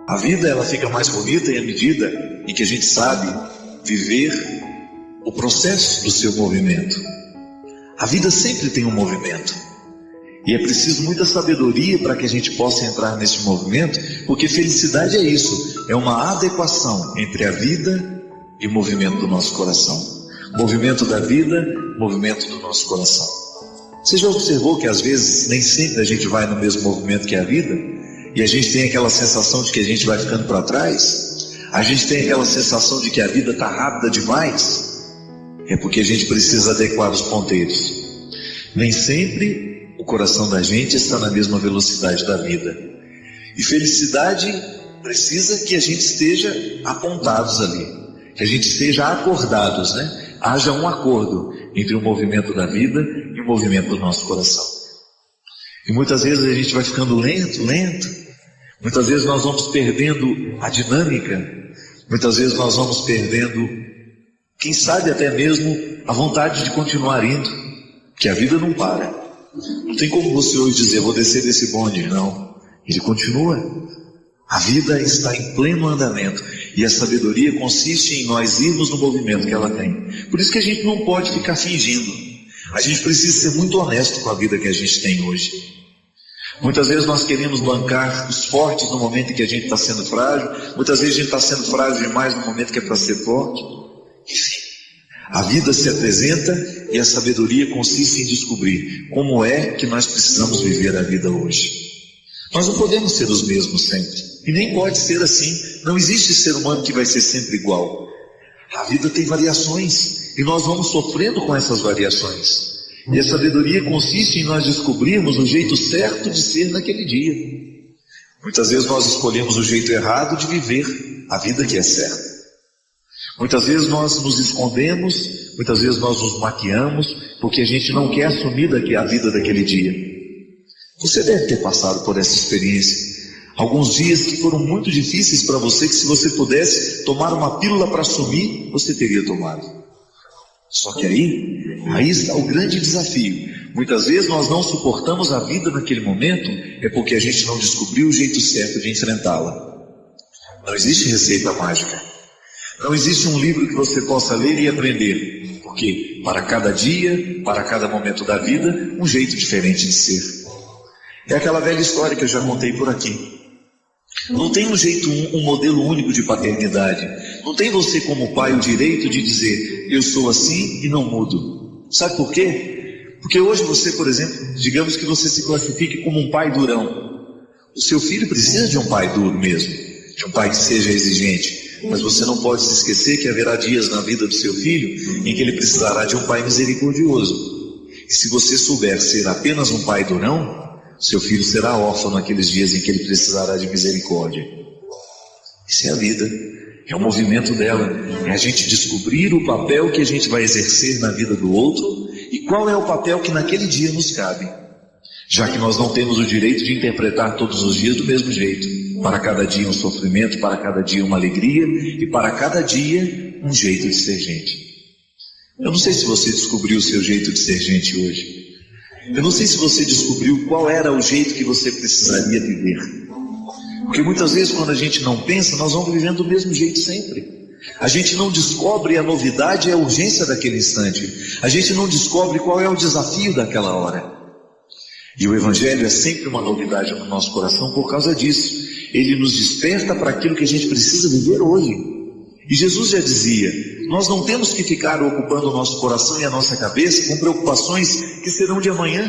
A vida, ela fica mais bonita à medida em que a gente sabe viver o processo do seu movimento. A vida sempre tem um movimento. E é preciso muita sabedoria para que a gente possa entrar nesse movimento, porque felicidade é isso, é uma adequação entre a vida e o movimento do nosso coração. Movimento da vida, movimento do nosso coração. Você já observou que às vezes nem sempre a gente vai no mesmo movimento que a vida? E a gente tem aquela sensação de que a gente vai ficando para trás? A gente tem aquela sensação de que a vida está rápida demais? É porque a gente precisa adequar os ponteiros. Nem sempre o coração da gente está na mesma velocidade da vida. E felicidade precisa que a gente esteja apontados ali, que a gente esteja acordados, né? Haja um acordo entre o movimento da vida e o movimento do nosso coração. E muitas vezes a gente vai ficando lento. Muitas vezes nós vamos perdendo a dinâmica. Muitas vezes nós vamos perdendo, quem sabe até mesmo, a vontade de continuar indo. Porque a vida não para. Não tem como você hoje dizer, vou descer desse bonde. Não. Ele continua. A vida está em pleno andamento. E a sabedoria consiste em nós irmos no movimento que ela tem. Por isso que a gente não pode ficar fingindo. A gente precisa ser muito honesto com a vida que a gente tem hoje. Muitas vezes nós queremos bancar os fortes no momento em que a gente está sendo frágil. Muitas vezes a gente está sendo frágil demais no momento que é para ser forte. Enfim, a vida se apresenta e a sabedoria consiste em descobrir como é que nós precisamos viver a vida hoje. Nós não podemos ser os mesmos sempre. E nem pode ser assim. Não existe ser humano que vai ser sempre igual. A vida tem variações e nós vamos sofrendo com essas variações. E a sabedoria consiste em nós descobrirmos o jeito certo de ser naquele dia. Muitas vezes nós escolhemos o jeito errado de viver a vida que é certa. Muitas vezes nós nos escondemos, muitas vezes nós nos maquiamos, porque a gente não quer assumir a vida daquele dia. Você deve ter passado por essa experiência. Alguns dias que foram muito difíceis para você, que se você pudesse tomar uma pílula para assumir, você teria tomado. Só que aí está o grande desafio. Muitas vezes nós não suportamos a vida naquele momento, é porque a gente não descobriu o jeito certo de enfrentá-la. Não existe receita mágica. Não existe um livro que você possa ler e aprender. Porque para cada dia, para cada momento da vida, um jeito diferente de ser. É aquela velha história que eu já contei por aqui. Não tem um modelo único de paternidade. Não tem você como pai o direito de dizer, eu sou assim e não mudo. Sabe por quê? Porque hoje você, por exemplo, digamos que você se classifique como um pai durão. O seu filho precisa de um pai duro mesmo, de um pai que seja exigente. Mas você não pode se esquecer que haverá dias na vida do seu filho em que ele precisará de um pai misericordioso. E se você souber ser apenas um pai durão, seu filho será órfão naqueles dias em que ele precisará de misericórdia. Isso é a vida, é o movimento dela, é a gente descobrir o papel que a gente vai exercer na vida do outro e qual é o papel que naquele dia nos cabe, já que nós não temos o direito de interpretar todos os dias do mesmo jeito. Para cada dia um sofrimento, para cada dia uma alegria e para cada dia um jeito de ser gente. Eu não sei se você descobriu o seu jeito de ser gente hoje. Eu não sei se você descobriu qual era o jeito que você precisaria viver. Porque muitas vezes quando a gente não pensa, nós vamos vivendo do mesmo jeito sempre. A gente não descobre a novidade e a urgência daquele instante. A gente não descobre qual é o desafio daquela hora. E o Evangelho é sempre uma novidade no nosso coração por causa disso. Ele nos desperta para aquilo que a gente precisa viver hoje. E Jesus já dizia, nós não temos que ficar ocupando o nosso coração e a nossa cabeça com preocupações que serão de amanhã.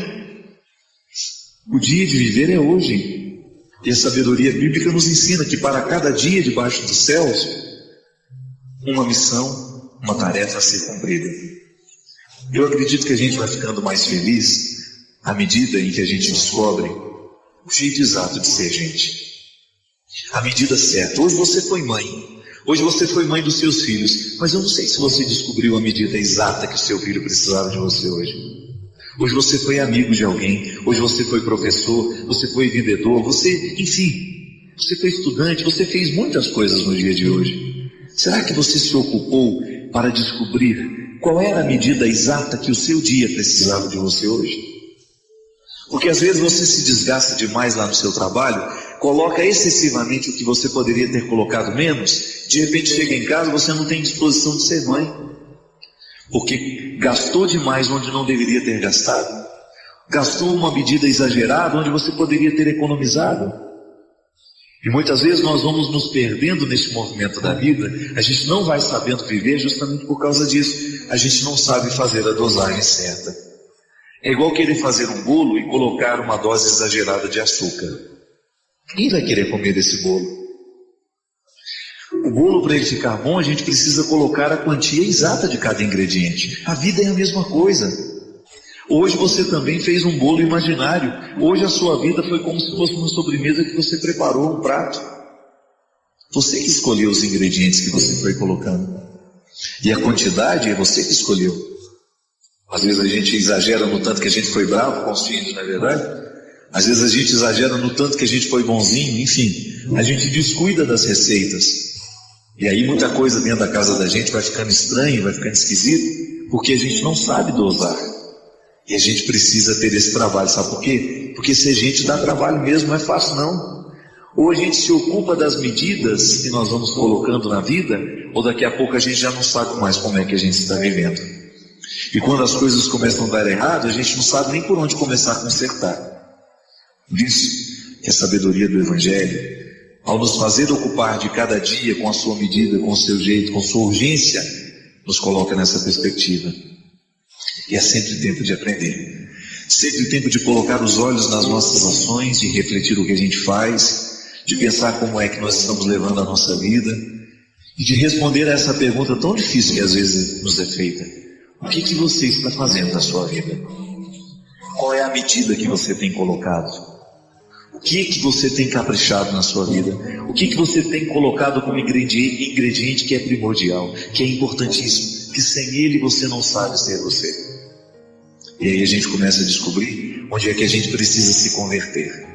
O dia de viver é hoje. E a sabedoria bíblica nos ensina que para cada dia debaixo dos céus, uma missão, uma tarefa a ser cumprida. Eu acredito que a gente vai ficando mais feliz à medida em que a gente descobre o jeito exato de ser gente. A medida certa. Hoje você foi mãe. Hoje você foi mãe dos seus filhos, mas eu não sei se você descobriu a medida exata que o seu filho precisava de você hoje. Hoje você foi amigo de alguém, hoje você foi professor, você foi vendedor, enfim, você foi estudante, você fez muitas coisas no dia de hoje. Será que você se ocupou para descobrir qual era a medida exata que o seu dia precisava de você hoje? Porque às vezes você se desgasta demais lá no seu trabalho, coloca excessivamente o que você poderia ter colocado menos, de repente chega em casa, você não tem disposição de ser mãe, porque gastou demais onde não deveria ter gastado, gastou uma medida exagerada onde você poderia ter economizado. E muitas vezes nós vamos nos perdendo nesse movimento da vida, a gente não vai sabendo viver justamente por causa disso, a gente não sabe fazer a dosagem certa. É igual querer fazer um bolo e colocar uma dose exagerada de açúcar. Quem vai querer comer desse bolo? O bolo, para ele ficar bom, a gente precisa colocar a quantia exata de cada ingrediente. A vida é a mesma coisa. Hoje você também fez um bolo imaginário. Hoje a sua vida foi como se fosse uma sobremesa que você preparou, um prato. Você que escolheu os ingredientes que você foi colocando. E a quantidade é você que escolheu. Às vezes a gente exagera no tanto que a gente foi bravo com os filhos, não é verdade? Às vezes a gente exagera no tanto que a gente foi bonzinho, enfim. A gente descuida das receitas. E aí muita coisa dentro da casa da gente vai ficando estranha, vai ficando esquisito, porque a gente não sabe dosar. E a gente precisa ter esse trabalho, sabe por quê? Porque ser gente dá trabalho mesmo, não é fácil não. Ou a gente se ocupa das medidas que nós vamos colocando na vida, ou daqui a pouco a gente já não sabe mais como é que a gente está vivendo. E quando as coisas começam a dar errado, a gente não sabe nem por onde começar a consertar. Por isso que a sabedoria do Evangelho, ao nos fazer ocupar de cada dia com a sua medida, com o seu jeito, com sua urgência, nos coloca nessa perspectiva. E é sempre tempo de aprender, sempre tempo de colocar os olhos nas nossas ações, de refletir o que a gente faz, de pensar como é que nós estamos levando a nossa vida, e de responder a essa pergunta tão difícil que às vezes nos é feita: o que você está fazendo na sua vida? Qual é a medida que você tem colocado? O que você tem caprichado na sua vida? O que você tem colocado como ingrediente que é primordial, que é importantíssimo, que sem ele você não sabe ser você? E aí a gente começa a descobrir onde é que a gente precisa se converter,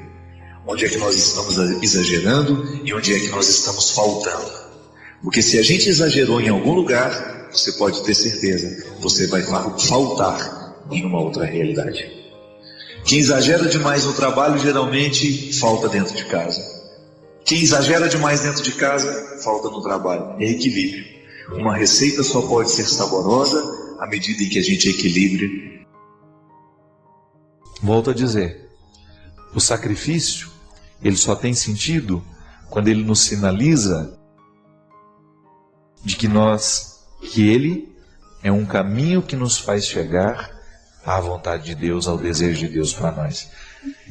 onde é que nós estamos exagerando e onde é que nós estamos faltando. Porque se a gente exagerou em algum lugar, você pode ter certeza, você vai faltar em uma outra realidade. Quem exagera demais no trabalho geralmente falta dentro de casa. Quem exagera demais dentro de casa falta no trabalho. É equilíbrio. Uma receita só pode ser saborosa à medida em que a gente equilibre. Volto a dizer, o sacrifício, ele só tem sentido quando ele nos sinaliza de que ele é um caminho que nos faz chegar à vontade de Deus, ao desejo de Deus para nós.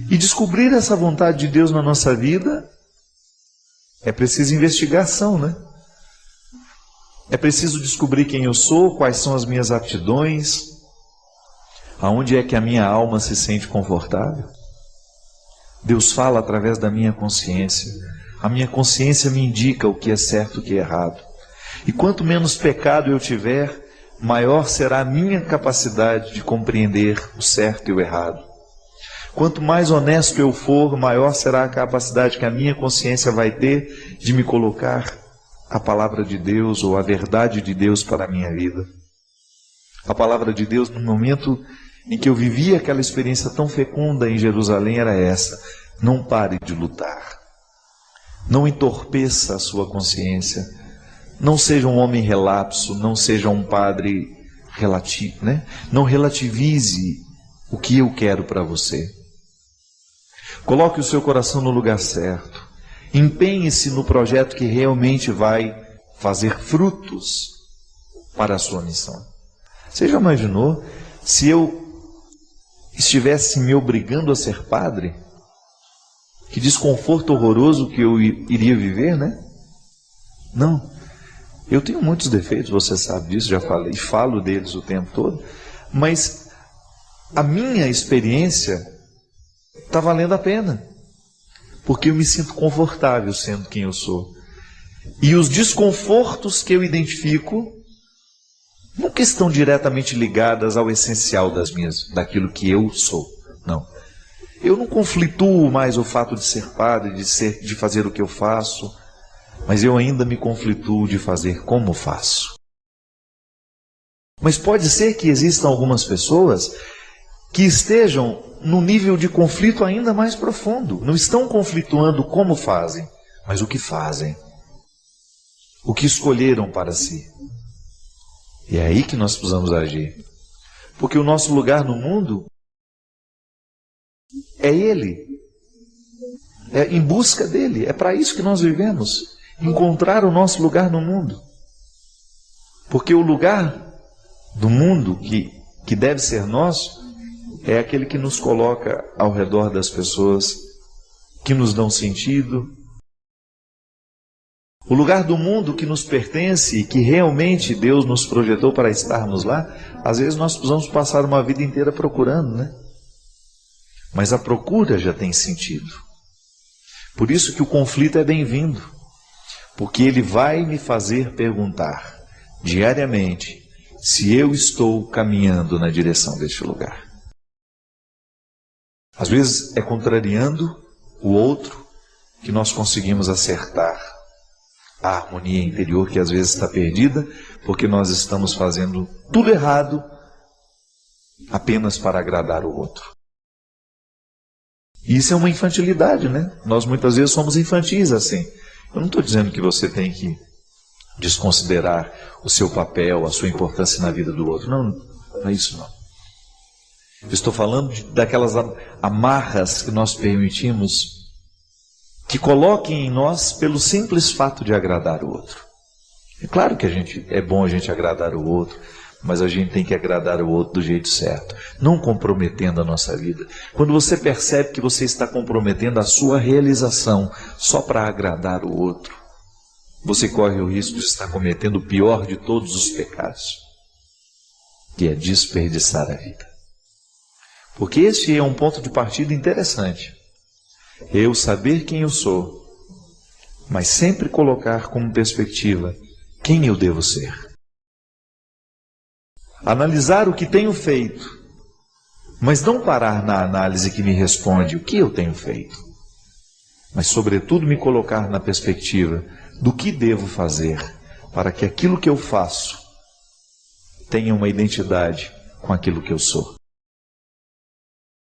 E descobrir essa vontade de Deus na nossa vida é preciso investigação, né? É preciso descobrir quem eu sou, quais são as minhas aptidões, aonde é que a minha alma se sente confortável. Deus fala através da minha consciência. A minha consciência me indica o que é certo e o que é errado. E quanto menos pecado eu tiver, maior será a minha capacidade de compreender o certo e o errado. Quanto mais honesto eu for, maior será a capacidade que a minha consciência vai ter de me colocar a palavra de Deus ou a verdade de Deus para a minha vida. A palavra de Deus, no momento em que eu vivi aquela experiência tão fecunda em Jerusalém, era essa: não pare de lutar. Não entorpeça a sua consciência. Não seja um homem relapso, não seja um padre relativo, né? Não relativize o que eu quero para você. Coloque o seu coração no lugar certo. Empenhe-se no projeto que realmente vai fazer frutos para a sua missão. Você já imaginou se eu estivesse me obrigando a ser padre? Que desconforto horroroso que eu iria viver, né? Não. Eu tenho muitos defeitos, você sabe disso, já falei, e falo deles o tempo todo, mas a minha experiência está valendo a pena, porque eu me sinto confortável sendo quem eu sou. E os desconfortos que eu identifico nunca estão diretamente ligadas ao essencial daquilo que eu sou, não. Eu não conflituo mais o fato de ser padre, de fazer o que eu faço, mas eu ainda me conflituo de fazer como faço. Mas pode ser que existam algumas pessoas que estejam num nível de conflito ainda mais profundo. Não estão conflituando como fazem, mas o que fazem. O que escolheram para si. E é aí que nós precisamos agir. Porque o nosso lugar no mundo é Ele. É em busca dele. É para isso que nós vivemos. Encontrar o nosso lugar no mundo. Porque o lugar do mundo que deve ser nosso é aquele que nos coloca ao redor das pessoas que nos dão sentido. O lugar do mundo que nos pertence e que realmente Deus nos projetou para estarmos lá, às vezes nós precisamos passar uma vida inteira procurando, né? Mas a procura já tem sentido. Por isso que o conflito é bem-vindo, porque ele vai me fazer perguntar diariamente se eu estou caminhando na direção deste lugar. Às vezes é contrariando o outro que nós conseguimos acertar a harmonia interior que às vezes está perdida, porque nós estamos fazendo tudo errado apenas para agradar o outro. E isso é uma infantilidade, né? Nós muitas vezes somos infantis assim. Eu não estou dizendo que você tem que desconsiderar o seu papel, a sua importância na vida do outro. Não, não é isso não. Eu estou falando daquelas amarras que nós permitimos que coloquem em nós pelo simples fato de agradar o outro. É claro que é bom a gente agradar o outro, mas a gente tem que agradar o outro do jeito certo, não comprometendo a nossa vida. Quando você percebe que você está comprometendo a sua realização só para agradar o outro, você corre o risco de estar cometendo o pior de todos os pecados, que é desperdiçar a vida. Porque este é um ponto de partida interessante. Eu saber quem eu sou, mas sempre colocar como perspectiva quem eu devo ser. Analisar o que tenho feito, mas não parar na análise que me responde o que eu tenho feito, mas sobretudo me colocar na perspectiva do que devo fazer para que aquilo que eu faço tenha uma identidade com aquilo que eu sou.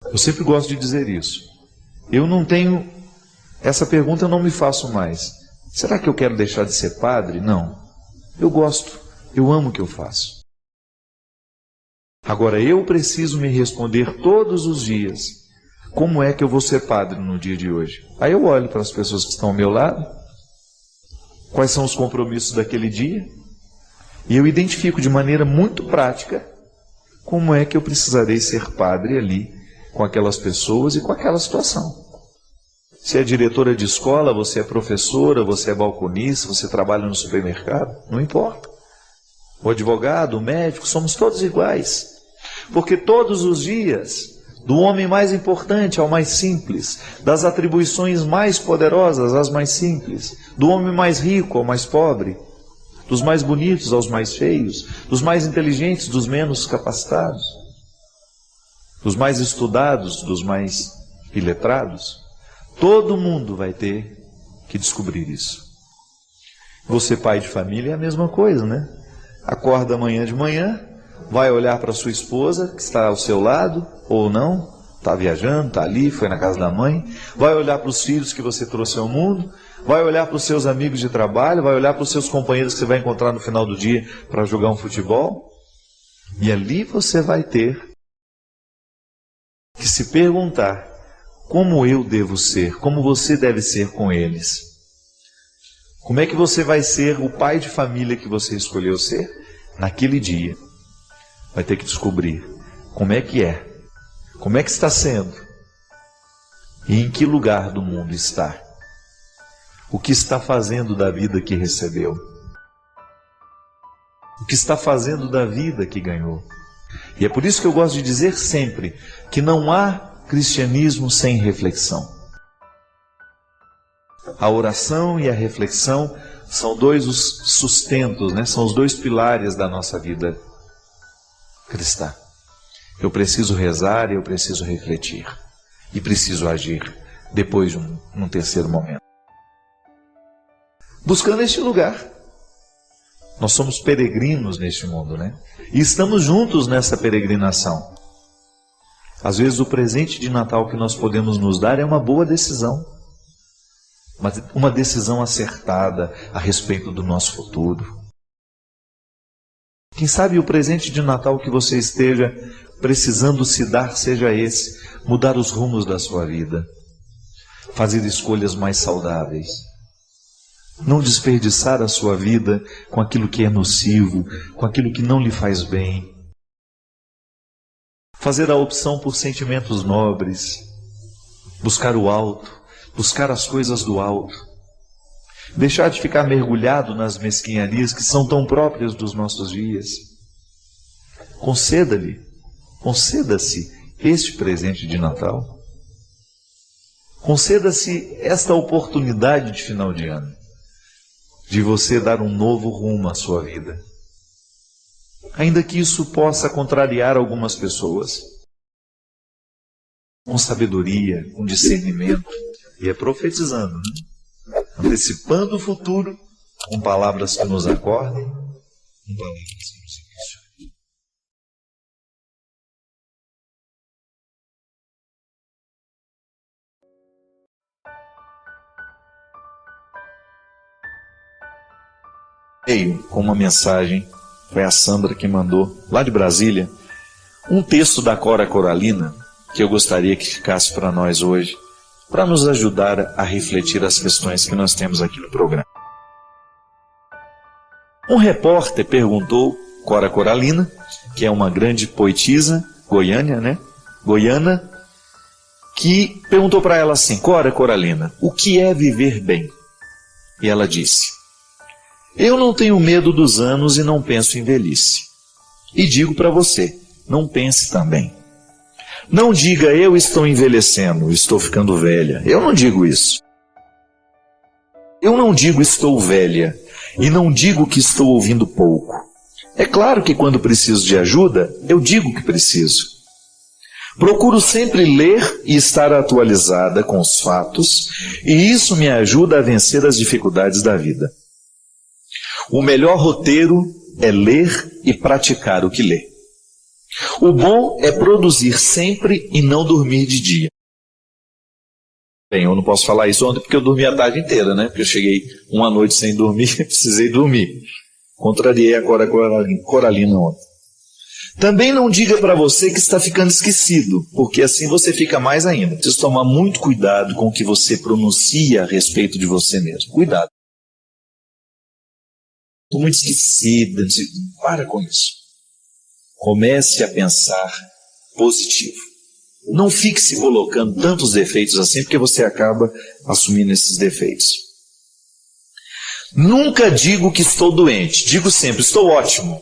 Eu sempre gosto de dizer isso. Essa pergunta eu não me faço mais. Será que eu quero deixar de ser padre? Não. Eu gosto, eu amo o que eu faço. Agora eu preciso me responder todos os dias, como é que eu vou ser padre no dia de hoje? Aí eu olho para as pessoas que estão ao meu lado, quais são os compromissos daquele dia, e eu identifico de maneira muito prática como é que eu precisarei ser padre ali, com aquelas pessoas e com aquela situação. Se é diretora de escola, você é professora, você é balconista, você trabalha no supermercado, não importa. O advogado, o médico, somos todos iguais. Porque todos os dias, do homem mais importante ao mais simples, das atribuições mais poderosas às mais simples, do homem mais rico ao mais pobre, dos mais bonitos aos mais feios, dos mais inteligentes dos menos capacitados, dos mais estudados, dos mais iletrados, todo mundo vai ter que descobrir isso. Você, pai de família, é a mesma coisa, né? Acorda amanhã de manhã, vai olhar para sua esposa, que está ao seu lado, ou não, está viajando, está ali, foi na casa da mãe, vai olhar para os filhos que você trouxe ao mundo, vai olhar para os seus amigos de trabalho, vai olhar para os seus companheiros que você vai encontrar no final do dia para jogar um futebol, e ali você vai ter que se perguntar como eu devo ser, como você deve ser com eles. Como é que você vai ser o pai de família que você escolheu ser? Naquele dia, vai ter que descobrir como é, como é que está sendo e em que lugar do mundo está. O que está fazendo da vida que recebeu? O que está fazendo da vida que ganhou? E é por isso que eu gosto de dizer sempre que não há cristianismo sem reflexão. A oração e a reflexão são dois os sustentos, né? São os dois pilares da nossa vida cristã. Eu preciso rezar e eu preciso refletir. E preciso agir depois de um terceiro momento. Buscando este lugar. Nós somos peregrinos neste mundo, né? E estamos juntos nessa peregrinação. Às vezes o presente de Natal que nós podemos nos dar é uma boa decisão, mas uma decisão acertada a respeito do nosso futuro. Quem sabe o presente de Natal que você esteja precisando se dar seja esse: mudar os rumos da sua vida, fazer escolhas mais saudáveis, não desperdiçar a sua vida com aquilo que é nocivo, com aquilo que não lhe faz bem. Fazer a opção por sentimentos nobres, buscar o alto, buscar as coisas do alto, deixar de ficar mergulhado nas mesquinharias que são tão próprias dos nossos dias. Conceda-se este presente de Natal. Conceda-se esta oportunidade de final de ano, de você dar um novo rumo à sua vida. Ainda que isso possa contrariar algumas pessoas. Com sabedoria, com discernimento, e é profetizando, né? Antecipando o futuro, com palavras que nos acordem, com palavras que nos emocionem. Veio com uma mensagem, foi a Sandra que mandou, lá de Brasília, um texto da Cora Coralina, que eu gostaria que ficasse para nós hoje, para nos ajudar a refletir as questões que nós temos aqui no programa. Um repórter perguntou, Cora Coralina, que é uma grande poetisa, goiana, que perguntou para ela assim: Cora Coralina, o que é viver bem? E ela disse: eu não tenho medo dos anos e não penso em velhice. E digo para você, não pense também. Não diga eu estou envelhecendo, estou ficando velha. Eu não digo isso. Eu não digo estou velha e não digo que estou ouvindo pouco. É claro que quando preciso de ajuda, eu digo que preciso. Procuro sempre ler e estar atualizada com os fatos, e isso me ajuda a vencer as dificuldades da vida. O melhor roteiro é ler e praticar o que lê. O bom é produzir sempre e não dormir de dia. Bem, eu não posso falar isso ontem porque eu dormi a tarde inteira, né? Porque eu cheguei uma noite sem dormir, precisei dormir. Contrariei a Cora Coralina ontem. Também não diga para você que está ficando esquecido, porque assim você fica mais ainda. Precisa tomar muito cuidado com o que você pronuncia a respeito de você mesmo. Cuidado. Estou muito esquecida. Para com isso. Comece a pensar positivo. Não fique se colocando tantos defeitos assim, porque você acaba assumindo esses defeitos. Nunca digo que estou doente. Digo sempre, estou ótimo.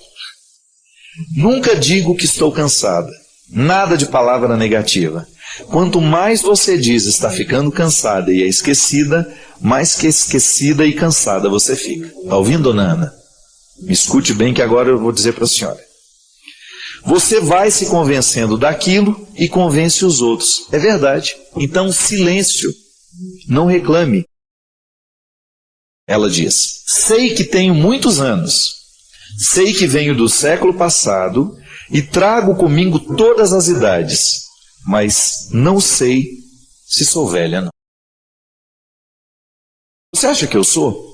Nunca digo que estou cansada. Nada de palavra negativa. Quanto mais você diz está ficando cansada e é esquecida, mais que esquecida e cansada você fica. Está ouvindo, dona Ana? Me escute bem que agora eu vou dizer para a senhora. Você vai se convencendo daquilo e convence os outros. É verdade. Então, silêncio. Não reclame. Ela diz: sei que tenho muitos anos. Sei que venho do século passado e trago comigo todas as idades. Mas não sei se sou velha, não. Você acha que eu sou?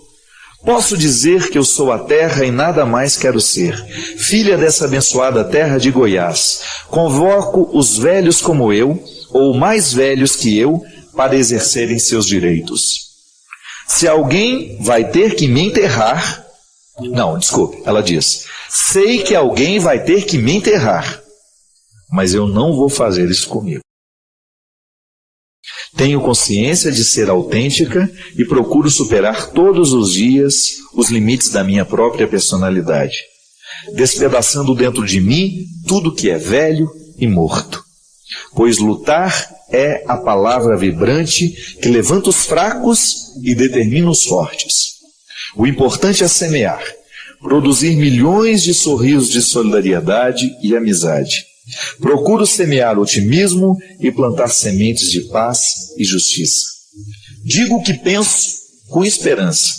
Posso dizer que eu sou a terra e nada mais quero ser. Filha dessa abençoada terra de Goiás, convoco os velhos como eu, ou mais velhos que eu, para exercerem seus direitos. Se alguém vai ter que me enterrar... Não, desculpe, ela diz: sei que alguém vai ter que me enterrar, mas eu não vou fazer isso comigo. Tenho consciência de ser autêntica e procuro superar todos os dias os limites da minha própria personalidade, despedaçando dentro de mim tudo que é velho e morto. Pois lutar é a palavra vibrante que levanta os fracos e determina os fortes. O importante é semear, produzir milhões de sorrisos de solidariedade e amizade. Procuro semear otimismo e plantar sementes de paz e justiça. Digo o que penso com esperança.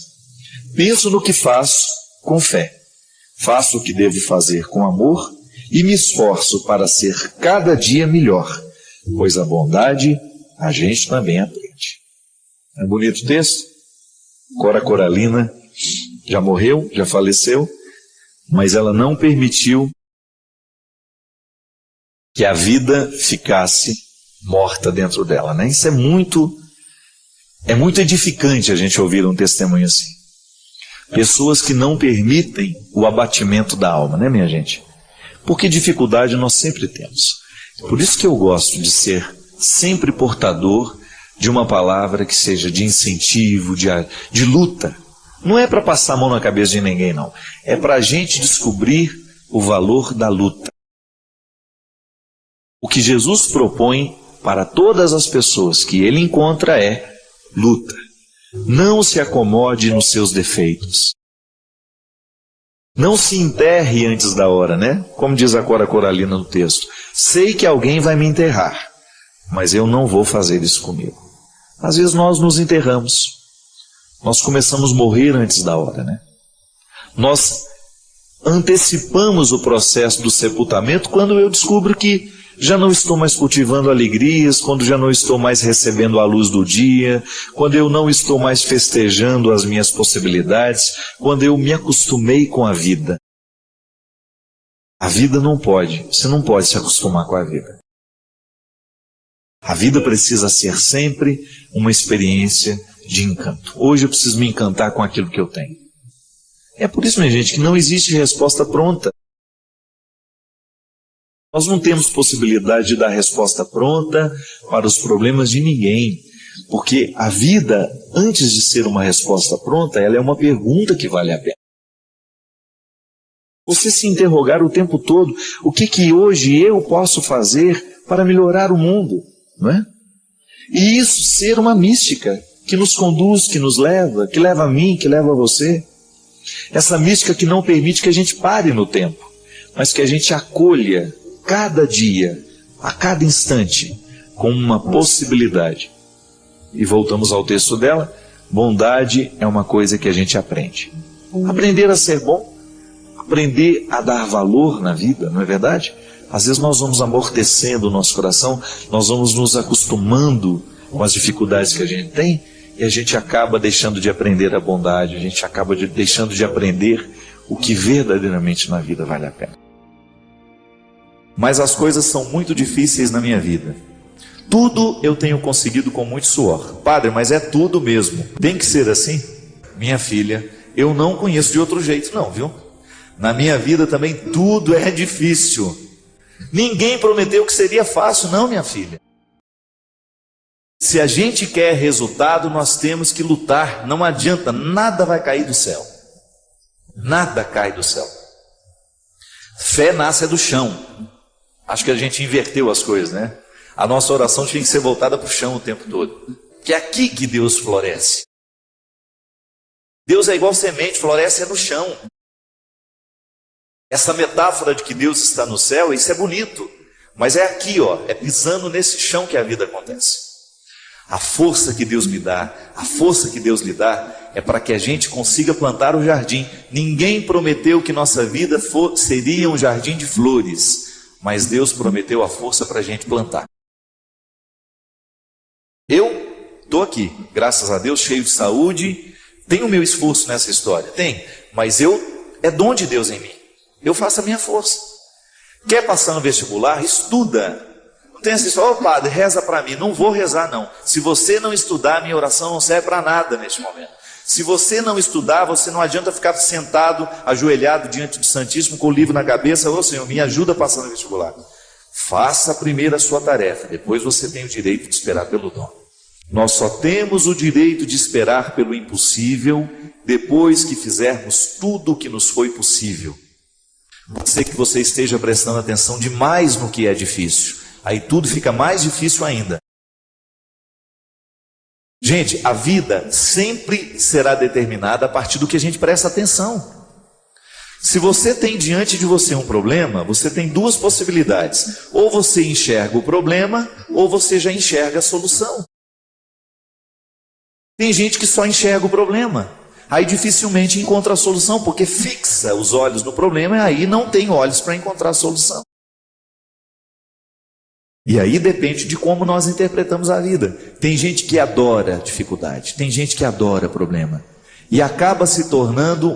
Penso no que faço com fé. Faço o que devo fazer com amor e me esforço para ser cada dia melhor, pois a bondade a gente também aprende. É um bonito texto? Cora Coralina já morreu, já faleceu, mas ela não permitiu que a vida ficasse morta dentro dela, né? Isso é muito edificante a gente ouvir um testemunho assim. Pessoas que não permitem o abatimento da alma, né, minha gente? Porque dificuldade nós sempre temos. Por isso que eu gosto de ser sempre portador de uma palavra que seja de incentivo, de luta. Não é para passar a mão na cabeça de ninguém, não. É para a gente descobrir o valor da luta. O que Jesus propõe para todas as pessoas que ele encontra é luta. Não se acomode nos seus defeitos. Não se enterre antes da hora, né? Como diz a Cora Coralina no texto. Sei que alguém vai me enterrar, mas eu não vou fazer isso comigo. Às vezes nós nos enterramos. Nós começamos a morrer antes da hora, né? Nós antecipamos o processo do sepultamento quando eu descubro que já não estou mais cultivando alegrias, quando já não estou mais recebendo a luz do dia, quando eu não estou mais festejando as minhas possibilidades, quando eu me acostumei com a vida. A vida não pode, você não pode se acostumar com a vida. A vida precisa ser sempre uma experiência de encanto. Hoje eu preciso me encantar com aquilo que eu tenho. É por isso, minha gente, que não existe resposta pronta. Nós não temos possibilidade de dar resposta pronta para os problemas de ninguém, porque a vida, antes de ser uma resposta pronta, ela é uma pergunta que vale a pena. Você se interrogar o tempo todo, o que hoje eu posso fazer para melhorar o mundo, não é? E isso ser uma mística que nos conduz, que nos leva, que leva a mim, que leva a você. Essa mística que não permite que a gente pare no tempo, mas que a gente acolha cada dia, a cada instante, com uma possibilidade. E voltamos ao texto dela, bondade é uma coisa que a gente aprende. Aprender a ser bom, aprender a dar valor na vida, não é verdade? Às vezes nós vamos amortecendo o nosso coração, nós vamos nos acostumando com as dificuldades que a gente tem, e a gente acaba deixando de aprender a bondade, a gente acaba deixando de aprender o que verdadeiramente na vida vale a pena. Mas as coisas são muito difíceis na minha vida. Tudo eu tenho conseguido com muito suor. Padre, mas é tudo mesmo. Tem que ser assim? Minha filha, eu não conheço de outro jeito não, viu? Na minha vida também tudo é difícil. Ninguém prometeu que seria fácil, não, minha filha. Se a gente quer resultado, nós temos que lutar. Não adianta, nada vai cair do céu. Nada cai do céu. Fé nasce do chão. Acho que a gente inverteu as coisas, né? A nossa oração tinha que ser voltada para o chão o tempo todo. Que é aqui que Deus floresce. Deus é igual semente, floresce no chão. Essa metáfora de que Deus está no céu, isso é bonito. Mas é aqui, ó, é pisando nesse chão que a vida acontece. A força que Deus me dá, a força que Deus lhe dá, é para que a gente consiga plantar o jardim. Ninguém prometeu que nossa vida seria um jardim de flores. Mas Deus prometeu a força para a gente plantar. Eu estou aqui, graças a Deus, cheio de saúde. Tenho o meu esforço nessa história? Tem, mas é dom de Deus em mim. Eu faço a minha força. Quer passar no vestibular? Estuda. Não tem essa história, padre, reza para mim. Não vou rezar não. Se você não estudar, minha oração não serve para nada neste momento. Se você não estudar, você não adianta ficar sentado, ajoelhado diante do Santíssimo com o livro na cabeça. Ô Senhor, me ajuda a passar no vestibular. Faça primeiro a sua tarefa, depois você tem o direito de esperar pelo dom. Nós só temos o direito de esperar pelo impossível depois que fizermos tudo o que nos foi possível. Pode ser que você esteja prestando atenção demais no que é difícil. Aí tudo fica mais difícil ainda. Gente, a vida sempre será determinada a partir do que a gente presta atenção. Se você tem diante de você um problema, você tem duas possibilidades. Ou você enxerga o problema, ou você já enxerga a solução. Tem gente que só enxerga o problema. Aí dificilmente encontra a solução, porque fixa os olhos no problema e aí não tem olhos para encontrar a solução. E aí depende de como nós interpretamos a vida. Tem gente que adora dificuldade, tem gente que adora problema. E acaba se tornando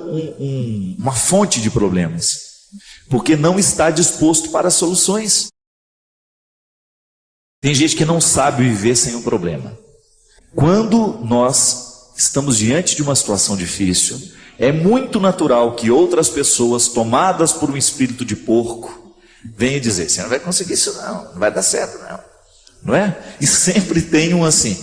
uma fonte de problemas, porque não está disposto para soluções. Tem gente que não sabe viver sem um problema. Quando nós estamos diante de uma situação difícil, é muito natural que outras pessoas, tomadas por um espírito de porco, venham dizer: você não vai conseguir isso não vai dar certo não é? E sempre tem um assim: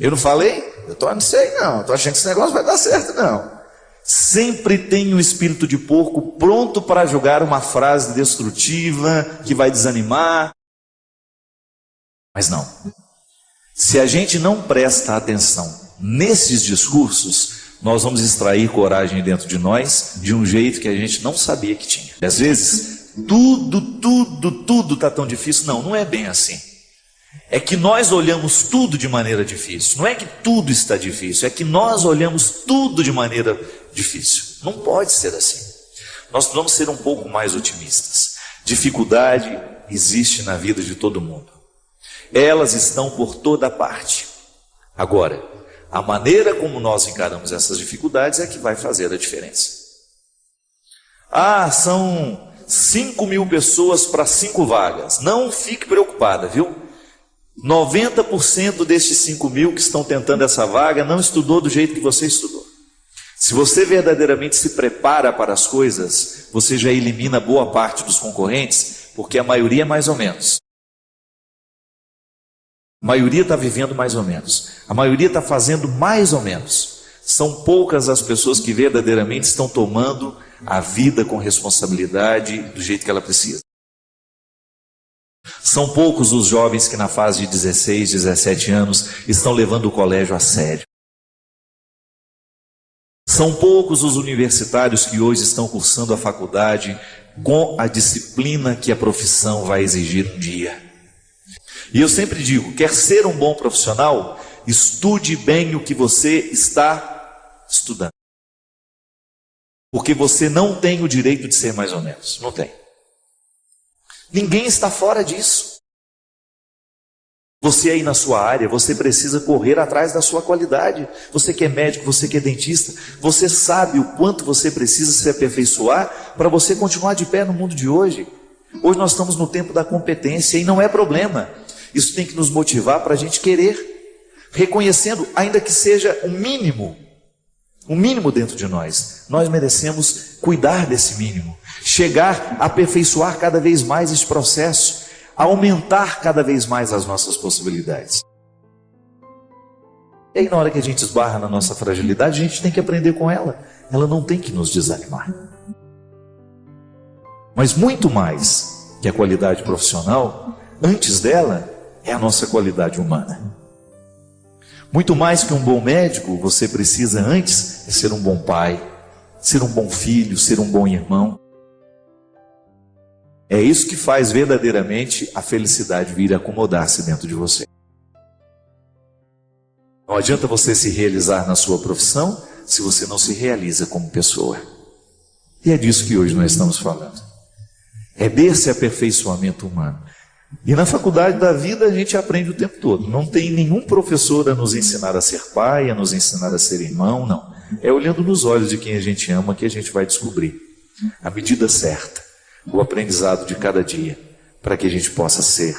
eu não falei? Não sei não, estou achando que esse negócio vai dar certo não. Sempre tem um espírito de porco pronto para jogar uma frase destrutiva, que vai desanimar. Mas não. Se a gente não presta atenção nesses discursos, nós vamos extrair coragem dentro de nós de um jeito que a gente não sabia que tinha. E às vezes, tudo está tão difícil. Não é bem assim. É que nós olhamos tudo de maneira difícil. Não é que tudo está difícil, é que nós olhamos tudo de maneira difícil. Não pode ser assim. Nós precisamos ser um pouco mais otimistas. Dificuldade existe na vida de todo mundo. Elas estão por toda parte. Agora, a maneira como nós encaramos essas dificuldades é que vai fazer a diferença. São 5.000 pessoas para 5 vagas. Não fique preocupada, viu? 90% destes 5.000 que estão tentando essa vaga não estudou do jeito que você estudou. Se você verdadeiramente se prepara para as coisas, você já elimina boa parte dos concorrentes, porque a maioria é mais ou menos. A maioria está vivendo mais ou menos. A maioria está fazendo mais ou menos. São poucas as pessoas que verdadeiramente estão tomando a vida com responsabilidade do jeito que ela precisa. São poucos os jovens que na fase de 16, 17 anos estão levando o colégio a sério. São poucos os universitários que hoje estão cursando a faculdade com a disciplina que a profissão vai exigir um dia. E eu sempre digo: quer ser um bom profissional? Estude bem o que você está estudando. Porque você não tem o direito de ser mais ou menos. Não tem. Ninguém está fora disso. Você aí na sua área, você precisa correr atrás da sua qualidade. Você que é médico, você que é dentista, você sabe o quanto você precisa se aperfeiçoar para você continuar de pé no mundo de hoje. Hoje nós estamos no tempo da competência e não é problema. Isso tem que nos motivar para a gente querer, reconhecendo, ainda que seja um mínimo dentro de nós. Nós merecemos cuidar desse mínimo, chegar a aperfeiçoar cada vez mais esse processo, a aumentar cada vez mais as nossas possibilidades. E aí, na hora que a gente esbarra na nossa fragilidade, a gente tem que aprender com ela. Ela não tem que nos desanimar. Mas muito mais que a qualidade profissional, antes dela, é a nossa qualidade humana. Muito mais que um bom médico, você precisa antes ser um bom pai, ser um bom filho, ser um bom irmão. É isso que faz verdadeiramente a felicidade vir acomodar-se dentro de você. Não adianta você se realizar na sua profissão se você não se realiza como pessoa. E é disso que hoje nós estamos falando. É desse aperfeiçoamento humano. E na faculdade da vida a gente aprende o tempo todo. Não tem nenhum professor a nos ensinar a ser pai, a nos ensinar a ser irmão, não. É olhando nos olhos de quem a gente ama que a gente vai descobrir a medida certa, o aprendizado de cada dia, para que a gente possa ser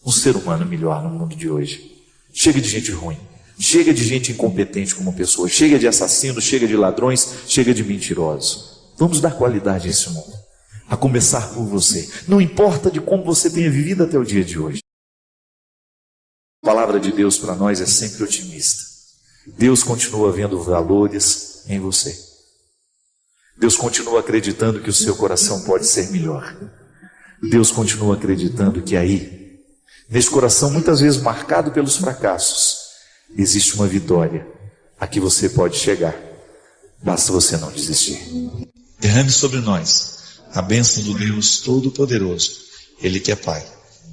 um ser humano melhor no mundo de hoje. Chega de gente ruim, chega de gente incompetente como pessoa, chega de assassinos, chega de ladrões, chega de mentirosos. Vamos dar qualidade a esse mundo. A começar por você. Não importa de como você tenha vivido até o dia de hoje. A palavra de Deus para nós é sempre otimista. Deus continua vendo valores em você. Deus continua acreditando que o seu coração pode ser melhor. Deus continua acreditando que aí, nesse coração muitas vezes marcado pelos fracassos, existe uma vitória a que você pode chegar. Basta você não desistir. Derrame sobre nós a bênção do Deus Todo-Poderoso, Ele que é Pai,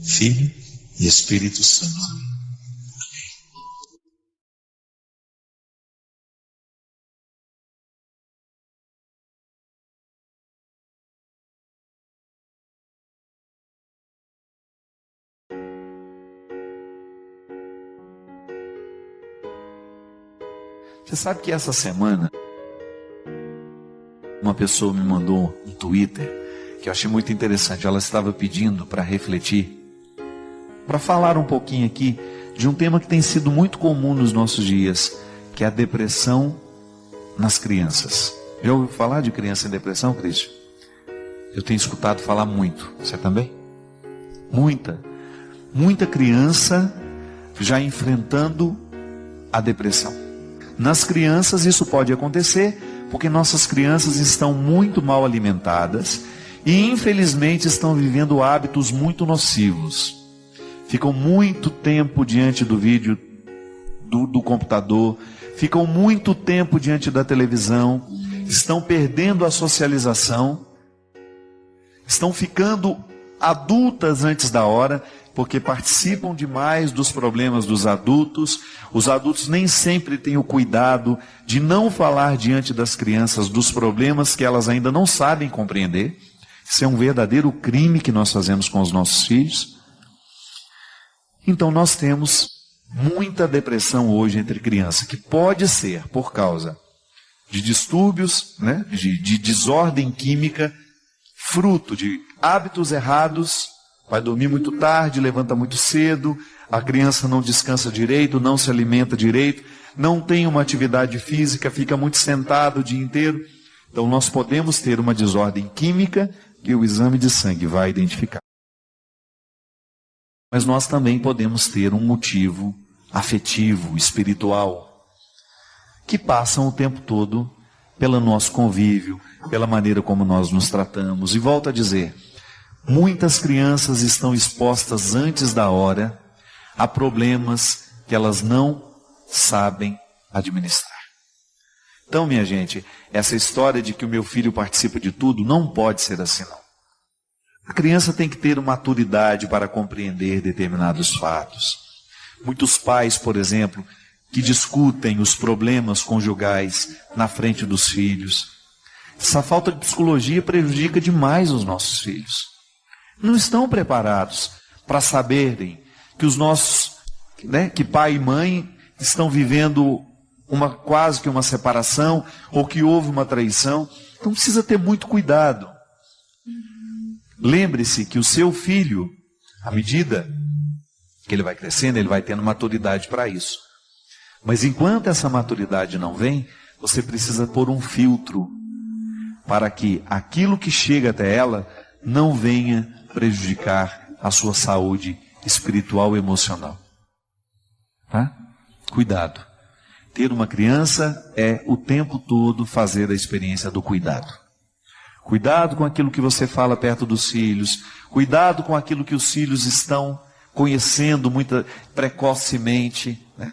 Filho e Espírito Santo. Você sabe que essa semana uma pessoa me mandou um Twitter que eu achei muito interessante. Ela estava pedindo para refletir, para falar um pouquinho aqui de um tema que tem sido muito comum nos nossos dias, que é a depressão nas crianças. Já ouviu falar de criança em depressão, Cristian? Eu tenho escutado falar muito. Você também? Muita criança já enfrentando a depressão. Nas crianças isso pode acontecer porque nossas crianças estão muito mal alimentadas e infelizmente estão vivendo hábitos muito nocivos. Ficam muito tempo diante do vídeo, do computador, ficam muito tempo diante da televisão, estão perdendo a socialização, estão ficando adultas antes da hora, porque participam demais dos problemas dos adultos. Os adultos nem sempre têm o cuidado de não falar diante das crianças dos problemas que elas ainda não sabem compreender. Isso é um verdadeiro crime que nós fazemos com os nossos filhos. Então nós temos muita depressão hoje entre crianças, que pode ser por causa de distúrbios, né, de desordem química, fruto de hábitos errados. Vai dormir muito tarde, levanta muito cedo, a criança não descansa direito, não se alimenta direito, não tem uma atividade física, fica muito sentado o dia inteiro. Então nós podemos ter uma desordem química que o exame de sangue vai identificar. Mas nós também podemos ter um motivo afetivo, espiritual, que passam o tempo todo pelo nosso convívio, pela maneira como nós nos tratamos. E volto a dizer, muitas crianças estão expostas antes da hora a problemas que elas não sabem administrar. Então, minha gente, essa história de que o meu filho participa de tudo não pode ser assim, não. A criança tem que ter maturidade para compreender determinados fatos. Muitos pais, por exemplo, que discutem os problemas conjugais na frente dos filhos. Essa falta de psicologia prejudica demais os nossos filhos. Não estão preparados para saberem que os nossos, que pai e mãe estão vivendo quase que uma separação, ou que houve uma traição. Então precisa ter muito cuidado. Lembre-se que o seu filho, à medida que ele vai crescendo, ele vai tendo maturidade para isso. Mas enquanto essa maturidade não vem, você precisa pôr um filtro para que aquilo que chega até ela não venha prejudicar a sua saúde espiritual e emocional. Tá? Cuidado. Ter uma criança é o tempo todo fazer a experiência do cuidado. Cuidado com aquilo que você fala perto dos filhos. Cuidado com aquilo que os filhos estão conhecendo muito precocemente, né?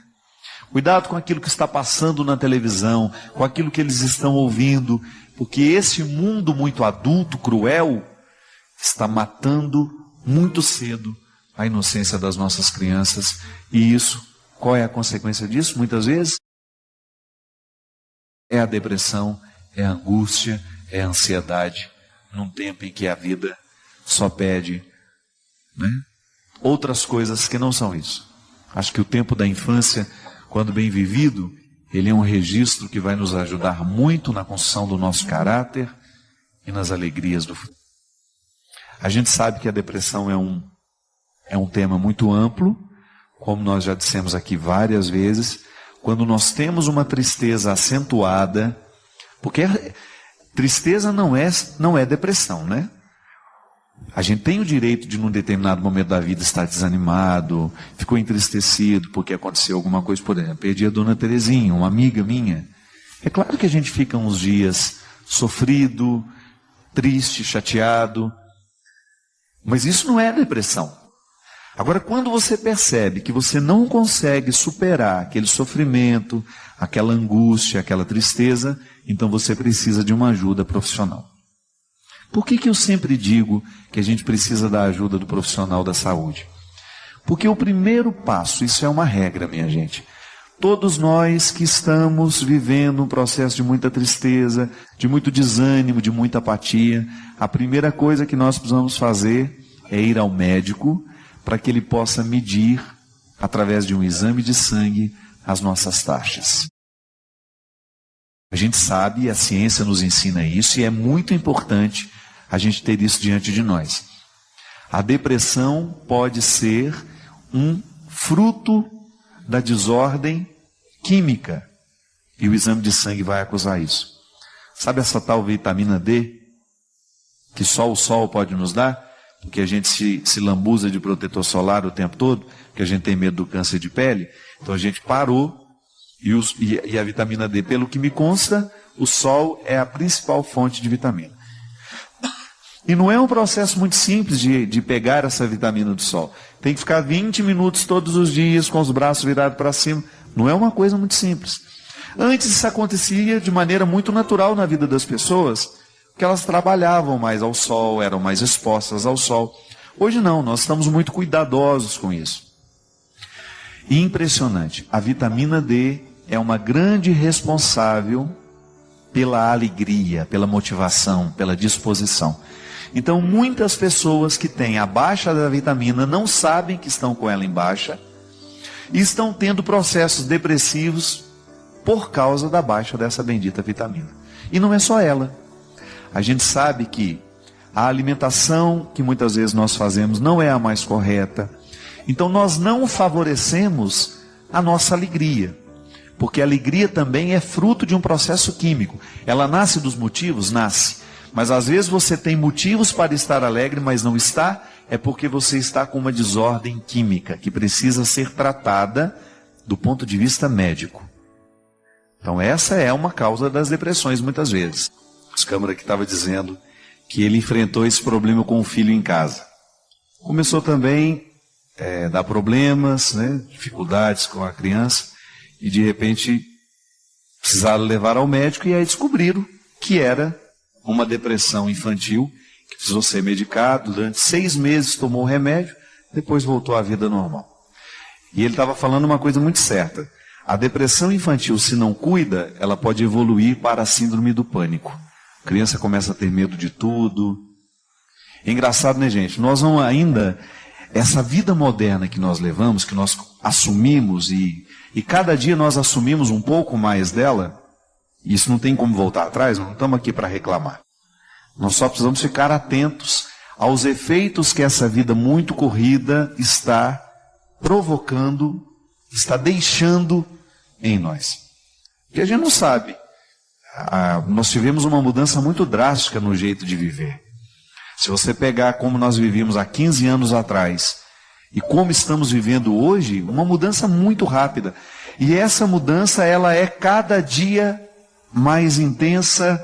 Cuidado com aquilo que está passando na televisão, com aquilo que eles estão ouvindo, porque esse mundo muito adulto, cruel, está matando muito cedo a inocência das nossas crianças. E isso, qual é a consequência disso? Muitas vezes é a depressão, é a angústia, é a ansiedade, num tempo em que a vida só pede, né, outras coisas que não são isso. Acho que o tempo da infância, quando bem vivido, ele é um registro que vai nos ajudar muito na construção do nosso caráter e nas alegrias do futuro. A gente sabe que a depressão é um tema muito amplo, como nós já dissemos aqui várias vezes. Quando nós temos uma tristeza acentuada, porque tristeza não é depressão, né? A gente tem o direito de, num determinado momento da vida, estar desanimado, ficou entristecido porque aconteceu alguma coisa, por exemplo, perdi a dona Terezinha, uma amiga minha. É claro que a gente fica uns dias sofrido, triste, chateado, mas isso não é depressão. Agora, quando você percebe que você não consegue superar aquele sofrimento, aquela angústia, aquela tristeza, então você precisa de uma ajuda profissional. Por que eu sempre digo que a gente precisa da ajuda do profissional da saúde? Porque o primeiro passo, isso é uma regra, minha gente. Todos nós que estamos vivendo um processo de muita tristeza, de muito desânimo, de muita apatia, a primeira coisa que nós precisamos fazer é ir ao médico para que ele possa medir, através de um exame de sangue, as nossas taxas. A gente sabe, a ciência nos ensina isso, e é muito importante a gente ter isso diante de nós. A depressão pode ser um fruto da desordem química, e o exame de sangue vai acusar isso. Sabe essa tal vitamina D, que só o sol pode nos dar? Porque a gente se lambuza de protetor solar o tempo todo, porque a gente tem medo do câncer de pele. Então a gente parou, e a vitamina D, pelo que me consta, o sol é a principal fonte de vitamina. E não é um processo muito simples de pegar essa vitamina do sol. Tem que ficar 20 minutos todos os dias com os braços virados para cima. Não é uma coisa muito simples. Antes isso acontecia de maneira muito natural na vida das pessoas, porque elas trabalhavam mais ao sol, eram mais expostas ao sol. Hoje não, nós estamos muito cuidadosos com isso. E impressionante, a vitamina D é uma grande responsável pela alegria, pela motivação, pela disposição. Então muitas pessoas que têm a baixa da vitamina não sabem que estão com ela em baixa e estão tendo processos depressivos por causa da baixa dessa bendita vitamina. E não é só ela. A gente sabe que a alimentação que muitas vezes nós fazemos não é a mais correta. Então nós não favorecemos a nossa alegria. Porque a alegria também é fruto de um processo químico. Ela nasce dos motivos? Nasce. Mas às vezes você tem motivos para estar alegre, mas não está, é porque você está com uma desordem química, que precisa ser tratada do ponto de vista médico. Então essa é uma causa das depressões muitas vezes. O Câmara que estava dizendo que ele enfrentou esse problema com o filho em casa. Começou também a dar problemas, dificuldades com a criança, e de repente precisaram levar ao médico, e aí descobriram que era uma depressão infantil, que precisou ser medicado. Durante 6 meses tomou o remédio, depois voltou à vida normal. E ele estava falando uma coisa muito certa. A depressão infantil, se não cuida, ela pode evoluir para a síndrome do pânico. A criança começa a ter medo de tudo. É engraçado, né, gente? Nós não ainda, essa vida moderna que nós levamos, que nós assumimos, e cada dia nós assumimos um pouco mais dela. Isso não tem como voltar atrás, nós não estamos aqui para reclamar. Nós só precisamos ficar atentos aos efeitos que essa vida muito corrida está provocando, está deixando em nós. Porque a gente não sabe. Nós tivemos uma mudança muito drástica no jeito de viver. Se você pegar como nós vivíamos há 15 anos atrás e como estamos vivendo hoje, uma mudança muito rápida. E essa mudança, ela é cada dia mais intensa,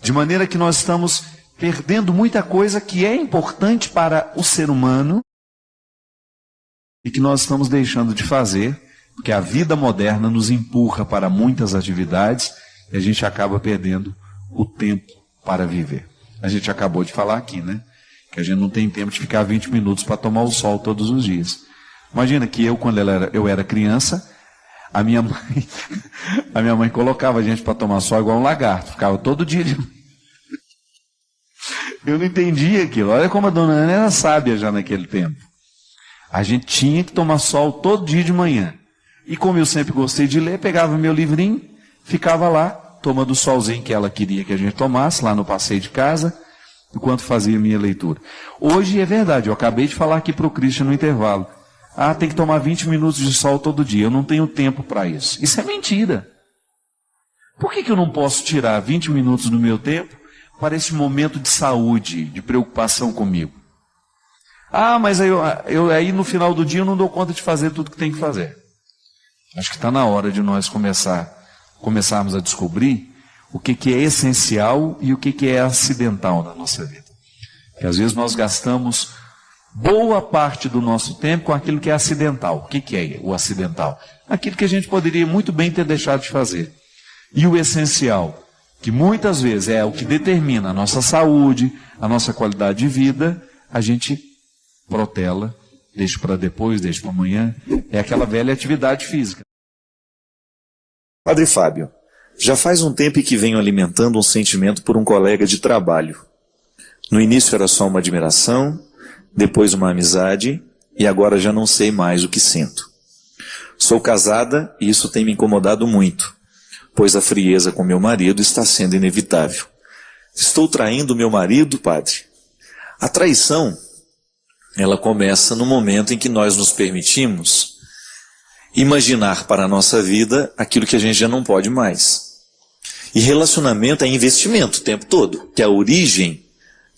de maneira que nós estamos perdendo muita coisa que é importante para o ser humano e que nós estamos deixando de fazer, porque a vida moderna nos empurra para muitas atividades e a gente acaba perdendo o tempo para viver. A gente acabou de falar aqui, que a gente não tem tempo de ficar 20 minutos para tomar o sol todos os dias. Imagina que quando eu era criança, a minha mãe colocava a gente para tomar sol igual um lagarto. Ficava todo dia. Eu não entendia aquilo. Olha como a dona Ana era sábia já naquele tempo. A gente tinha que tomar sol todo dia de manhã. E como eu sempre gostei de ler, pegava meu livrinho, ficava lá, tomando o solzinho que ela queria que a gente tomasse, lá no passeio de casa, enquanto fazia minha leitura. Hoje é verdade, eu acabei de falar aqui para o Christian no intervalo. Tem que tomar 20 minutos de sol todo dia. Eu não tenho tempo para isso. Isso é mentira. Por que eu não posso tirar 20 minutos do meu tempo para esse momento de saúde, de preocupação comigo? Mas aí no final do dia eu não dou conta de fazer tudo que tem que fazer. Acho que está na hora de nós começarmos a descobrir o que é essencial e o que é acidental na nossa vida. Porque às vezes nós gastamos boa parte do nosso tempo com aquilo que é acidental. O que é o acidental? Aquilo que a gente poderia muito bem ter deixado de fazer. E o essencial, que muitas vezes é o que determina a nossa saúde, a nossa qualidade de vida, a gente protela, deixa para depois, deixa para amanhã. É aquela velha atividade física. Padre Fábio, já faz um tempo que venho alimentando um sentimento por um colega de trabalho. No início era só uma admiração, depois uma amizade, e agora já não sei mais o que sinto. Sou casada e isso tem me incomodado muito. pois a frieza com meu marido está sendo inevitável. Estou traindo meu marido, padre? A traição, ela começa no momento em que nós nos permitimos imaginar para a nossa vida aquilo que a gente já não pode mais. E relacionamento é investimento o tempo todo, que a origem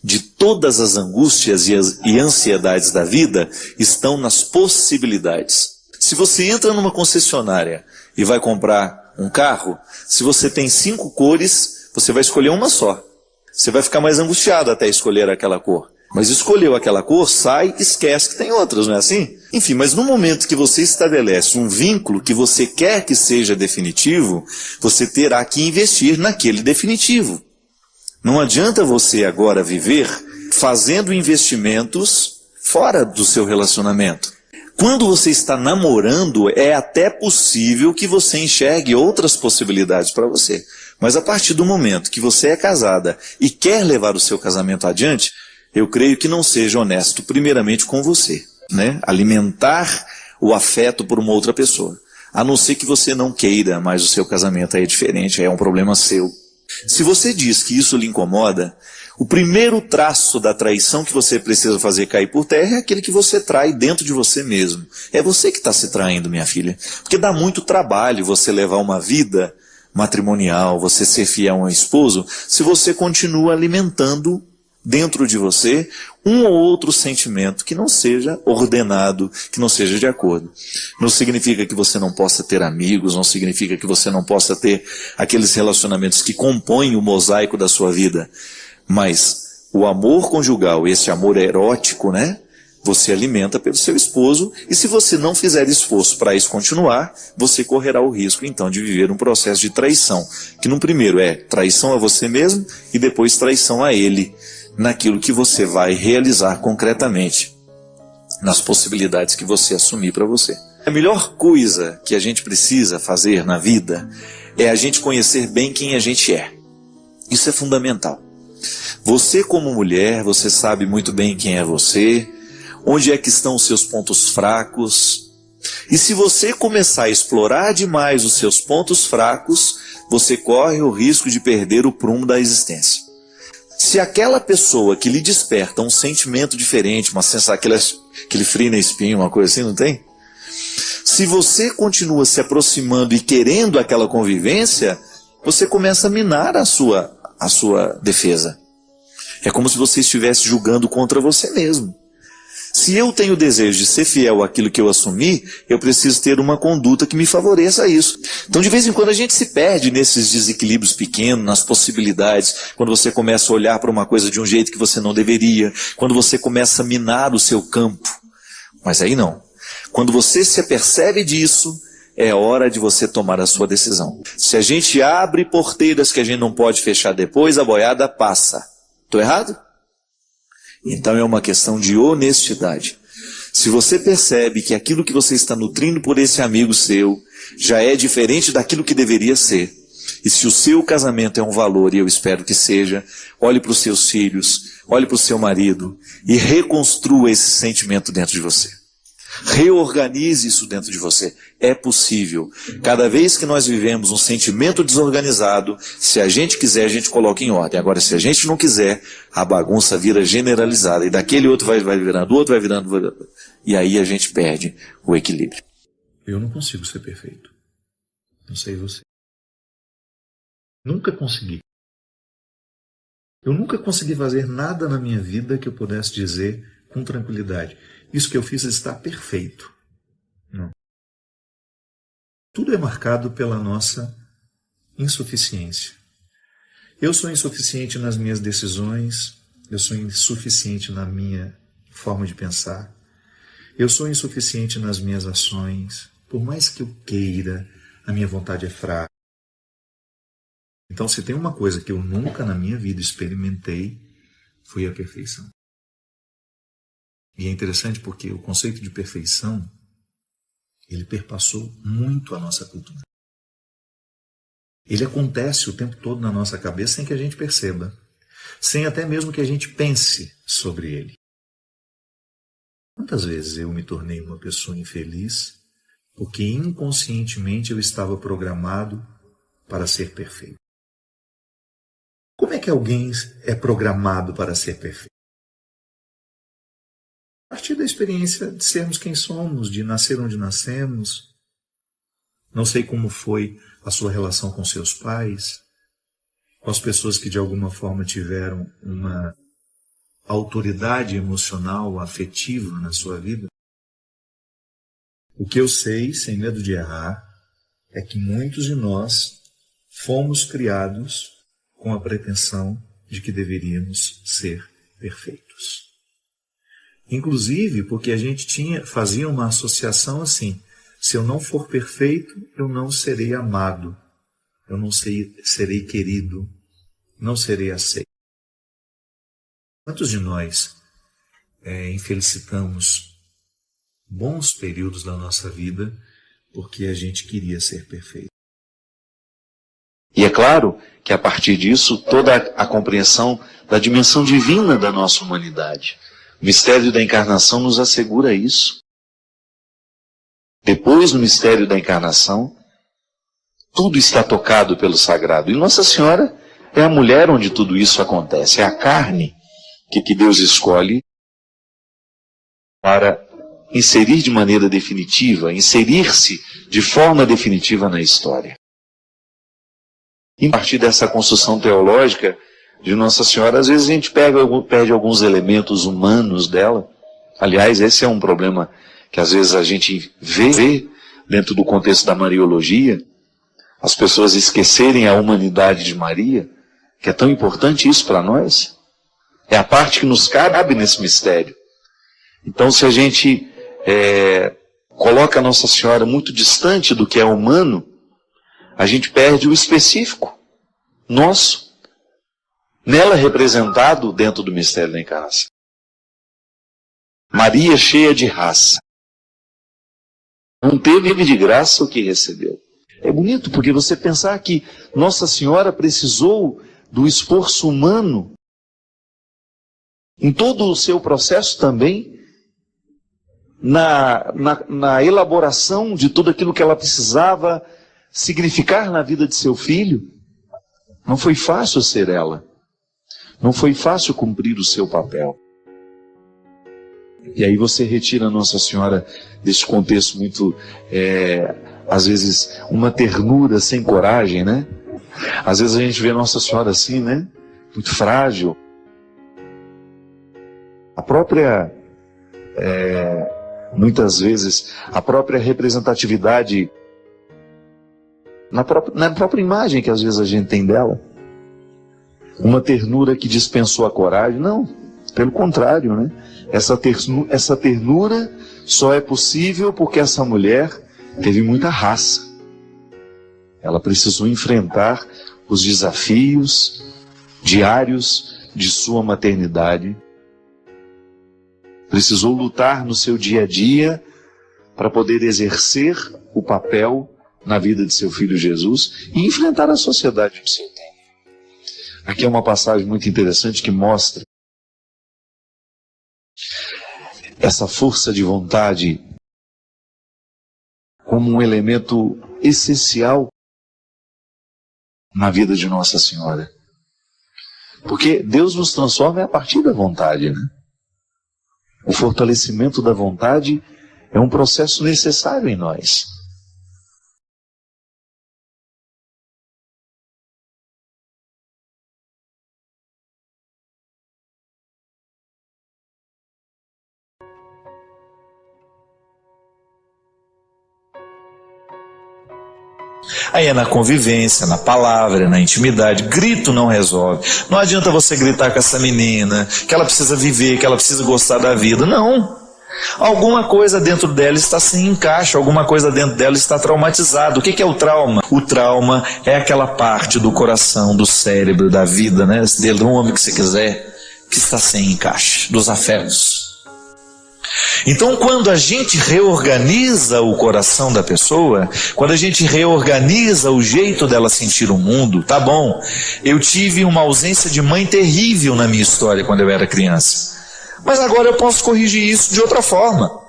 de todas as angústias e ansiedades da vida estão nas possibilidades. Se você entra numa concessionária e vai comprar um carro, se você tem 5 cores, você vai escolher uma só. Você vai ficar mais angustiado até escolher aquela cor. Mas escolheu aquela cor, sai, esquece que tem outras, não é assim? Enfim, mas no momento que você estabelece um vínculo que você quer que seja definitivo, você terá que investir naquele definitivo. Não adianta você agora viver fazendo investimentos fora do seu relacionamento. Quando você está namorando, é até possível que você enxergue outras possibilidades para você. Mas a partir do momento que você é casada e quer levar o seu casamento adiante, eu creio que não seja honesto primeiramente com você, né? Alimentar o afeto por uma outra pessoa. A não ser que você não queira, mas o seu casamento aí é diferente, é um problema seu. Se você diz que isso lhe incomoda, o primeiro traço da traição que você precisa fazer cair por terra é aquele que você trai dentro de você mesmo. É você que está se traindo, minha filha. Porque dá muito trabalho você levar uma vida matrimonial, você ser fiel a um esposo, se você continua alimentando dentro de você um ou outro sentimento que não seja ordenado, que não seja de acordo. Não significa que você não possa ter amigos, não significa que você não possa ter aqueles relacionamentos que compõem o mosaico da sua vida. Mas o amor conjugal, esse amor erótico, né? Você alimenta pelo seu esposo, e se você não fizer esforço para isso continuar, você correrá o risco então de viver um processo de traição, que no primeiro é traição a você mesmo e depois traição a ele, naquilo que você vai realizar concretamente, nas possibilidades que você assumir para você. A melhor coisa que a gente precisa fazer na vida é a gente conhecer bem quem a gente é. Isso é fundamental. Você como mulher, você sabe muito bem quem é você, onde é que estão os seus pontos fracos. E se você começar a explorar demais os seus pontos fracos, você corre o risco de perder o prumo da existência. Se aquela pessoa que lhe desperta um sentimento diferente, uma sensação, aquele frio na espinha, uma coisa assim, não tem? Se você continua se aproximando e querendo aquela convivência, você começa a minar a sua defesa. É como se você estivesse julgando contra você mesmo. Se eu tenho o desejo de ser fiel àquilo que eu assumi, eu preciso ter uma conduta que me favoreça isso. Então, de vez em quando, a gente se perde nesses desequilíbrios pequenos, nas possibilidades, quando você começa a olhar para uma coisa de um jeito que você não deveria, quando você começa a minar o seu campo. Mas aí não. Quando você se apercebe disso, é hora de você tomar a sua decisão. Se a gente abre porteiras que a gente não pode fechar depois, a boiada passa. Estou errado? Então é uma questão de honestidade. Se você percebe que aquilo que você está nutrindo por esse amigo seu já é diferente daquilo que deveria ser, e se o seu casamento é um valor, e eu espero que seja, olhe para os seus filhos, olhe para o seu marido e reconstrua esse sentimento dentro de você. Reorganize isso dentro de você. É possível. Cada vez que nós vivemos um sentimento desorganizado, se a gente quiser, a gente coloca em ordem. Agora, se a gente não quiser, a bagunça vira generalizada. E daquele outro vai virando, o outro vai virando. E aí a gente perde o equilíbrio. Eu não consigo ser perfeito. Não sei você. Nunca consegui. Eu nunca consegui fazer nada na minha vida que eu pudesse dizer com tranquilidade: isso que eu fiz está perfeito. Não. Tudo é marcado pela nossa insuficiência. Eu sou insuficiente nas minhas decisões, eu sou insuficiente na minha forma de pensar, eu sou insuficiente nas minhas ações. Por mais que eu queira, a minha vontade é fraca. Então, se tem uma coisa que eu nunca na minha vida experimentei, foi a perfeição. E é interessante porque o conceito de perfeição, ele perpassou muito a nossa cultura. Ele acontece o tempo todo na nossa cabeça sem que a gente perceba, sem até mesmo que a gente pense sobre ele. Quantas vezes eu me tornei uma pessoa infeliz porque inconscientemente eu estava programado para ser perfeito. Como é que alguém é programado para ser perfeito? A partir da experiência de sermos quem somos, de nascer onde nascemos. Não sei como foi a sua relação com seus pais, com as pessoas que de alguma forma tiveram uma autoridade emocional, afetiva na sua vida. O que eu sei, sem medo de errar, é que muitos de nós fomos criados com a pretensão de que deveríamos ser perfeitos. Inclusive porque a gente fazia uma associação assim: se eu não for perfeito, eu não serei amado, eu não serei querido, não serei aceito. Quantos de nós infelicitamos bons períodos da nossa vida porque a gente queria ser perfeito? E é claro que a partir disso, toda a compreensão da dimensão divina da nossa humanidade. O mistério da encarnação nos assegura isso. Depois do mistério da encarnação, tudo está tocado pelo sagrado. E Nossa Senhora é a mulher onde tudo isso acontece. É a carne que Deus escolhe para inserir de maneira definitiva, inserir-se de forma definitiva na história. E a partir dessa construção teológica de Nossa Senhora, às vezes a gente perde alguns elementos humanos dela. Aliás, esse é um problema que às vezes a gente vê dentro do contexto da Mariologia, as pessoas esquecerem a humanidade de Maria, que é tão importante isso para nós. É a parte que nos cabe nesse mistério. Então, se a gente coloca a Nossa Senhora muito distante do que é humano, a gente perde o específico nosso, nela representado dentro do mistério da encarnação. Maria cheia de raça, não teve de graça o que recebeu. É bonito porque você pensar que Nossa Senhora precisou do esforço humano em todo o seu processo também, na elaboração de tudo aquilo que ela precisava significar na vida de seu filho. Não foi fácil ser ela. Não foi fácil cumprir o seu papel. E aí você retira Nossa Senhora desse contexto muito, às vezes, uma ternura sem coragem, né? Às vezes a gente vê Nossa Senhora assim, né? Muito frágil. A própria, muitas vezes, a própria representatividade, na própria imagem que às vezes a gente tem dela, uma ternura que dispensou a coragem. Não, pelo contrário, né? Essa ternura só é possível porque essa mulher teve muita raça. Ela precisou enfrentar os desafios diários de sua maternidade. Precisou lutar no seu dia a dia para poder exercer o papel na vida de seu filho Jesus e enfrentar a sociedade do seu tempo. Aqui é uma passagem muito interessante que mostra essa força de vontade como um elemento essencial na vida de Nossa Senhora. Porque Deus nos transforma a partir da vontade, né? O fortalecimento da vontade é um processo necessário em nós. Aí é na convivência, na palavra, na intimidade. Grito não resolve. Não adianta você gritar com essa menina, que ela precisa viver, que ela precisa gostar da vida. Não. Alguma coisa dentro dela está sem encaixe, alguma coisa dentro dela está traumatizada. O que é o trauma? O trauma é aquela parte do coração, do cérebro, da vida, né? Do homem que você quiser, que está sem encaixe, dos afetos. Então, quando a gente reorganiza o coração da pessoa, quando a gente reorganiza o jeito dela sentir o mundo, tá bom, eu tive uma ausência de mãe terrível na minha história quando eu era criança, mas agora eu posso corrigir isso de outra forma.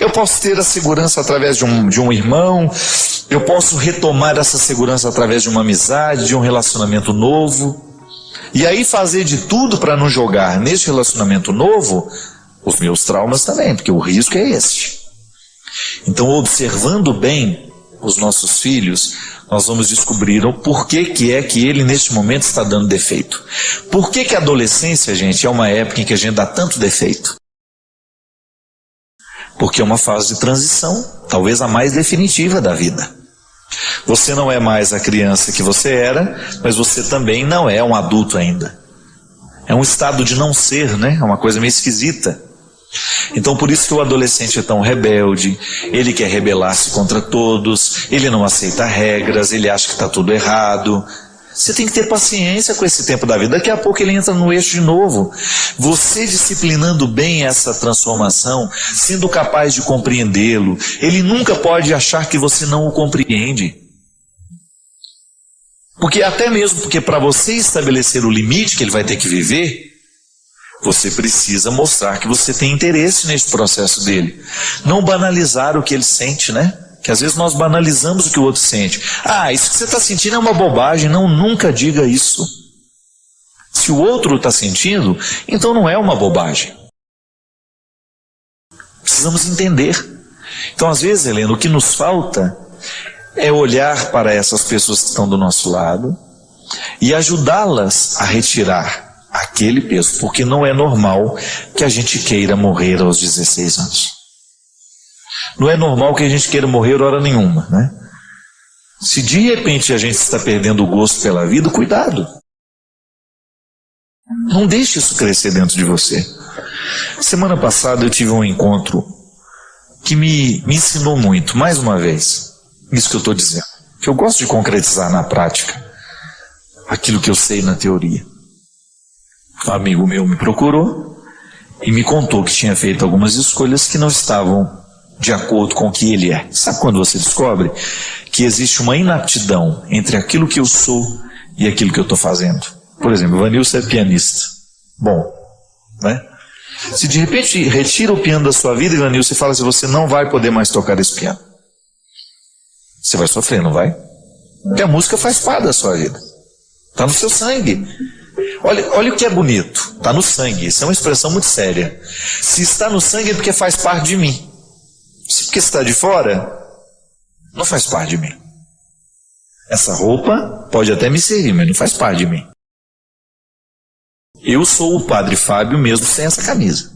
Eu posso ter a segurança através de um irmão, Eu posso retomar essa segurança através de uma amizade, de um relacionamento novo. E aí fazer de tudo para não jogar nesse relacionamento novo os meus traumas também, porque o risco é este. Então, observando bem os nossos filhos, nós vamos descobrir o porquê que é que ele neste momento está dando defeito. Por que que a adolescência, gente, é uma época em que a gente dá tanto defeito? Porque é uma fase de transição, talvez a mais definitiva da vida. Você não é mais a criança que você era, mas você também não é um adulto ainda. É um estado de não ser, né? É uma coisa meio esquisita. Então por isso que o adolescente é tão rebelde, ele quer rebelar-se contra todos, ele não aceita regras, ele acha que está tudo errado. Você tem que ter paciência com esse tempo da vida, daqui a pouco ele entra no eixo de novo. Você disciplinando bem essa transformação, sendo capaz de compreendê-lo, ele nunca pode achar que você não o compreende. Porque até mesmo porque para você estabelecer o limite que ele vai ter que viver, você precisa mostrar que você tem interesse nesse processo dele. Não banalizar o que ele sente, né? Que às vezes nós banalizamos o que o outro sente. Ah, isso que você está sentindo é uma bobagem. Não, nunca diga isso. Se o outro está sentindo, então não é uma bobagem. Precisamos entender. Então às vezes, Helena, o que nos falta é olhar para essas pessoas que estão do nosso lado e ajudá-las a retirar aquele peso, porque não é normal que a gente queira morrer aos 16 anos. Não é normal que a gente queira morrer hora nenhuma, né? Se de repente a gente está perdendo o gosto pela vida, cuidado. Não deixe isso crescer dentro de você. Semana passada eu tive um encontro que me ensinou muito, mais uma vez, isso que eu estou dizendo. Que eu gosto de concretizar na prática aquilo que eu sei na teoria. Um amigo meu me procurou e me contou que tinha feito algumas escolhas que não estavam de acordo com o que ele é. Sabe quando você descobre que existe uma inaptidão entre aquilo que eu sou e aquilo que eu estou fazendo? Por exemplo, o Vanilson é pianista. Bom, né? Se de repente retira o piano da sua vida, Vanilson, e fala assim, você não vai poder mais tocar esse piano. Você vai sofrer, não vai? Porque a música faz parte da sua vida. Está no seu sangue. Olha o que é bonito. Está no sangue. Isso é uma expressão muito séria. Se está no sangue é porque faz parte de mim. Se porque está de fora, não faz parte de mim. Essa roupa pode até me servir, mas não faz parte de mim. Eu sou o Padre Fábio mesmo sem essa camisa,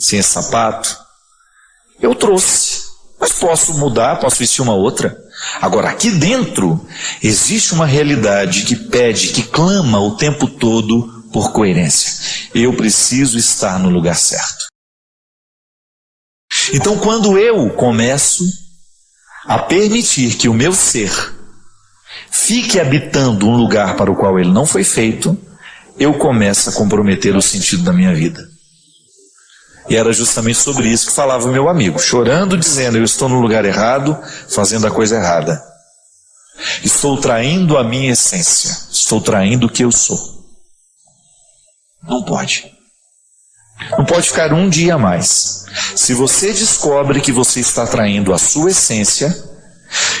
sem esse sapato. Eu trouxe, mas posso mudar, posso vestir uma outra. Agora aqui dentro existe uma realidade que pede, que clama o tempo todo por coerência. Eu preciso estar no lugar certo. Então quando eu começo a permitir que o meu ser fique habitando um lugar para o qual ele não foi feito, eu começo a comprometer o sentido da minha vida. E era justamente sobre isso que falava meu amigo, chorando, dizendo, eu estou no lugar errado, fazendo a coisa errada. Estou traindo a minha essência, estou traindo o que eu sou. Não pode. Não pode ficar um dia a mais. Se você descobre que você está traindo a sua essência,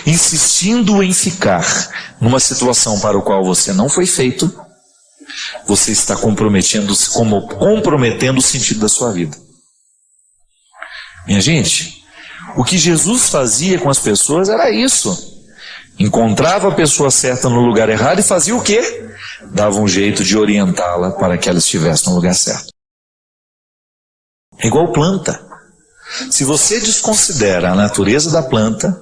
insistindo em ficar numa situação para a qual você não foi feito, você está comprometendo o sentido da sua vida. Minha gente, o que Jesus fazia com as pessoas era isso. Encontrava a pessoa certa no lugar errado e fazia o quê? Dava um jeito de orientá-la para que ela estivesse no lugar certo. É igual planta. Se você desconsidera a natureza da planta,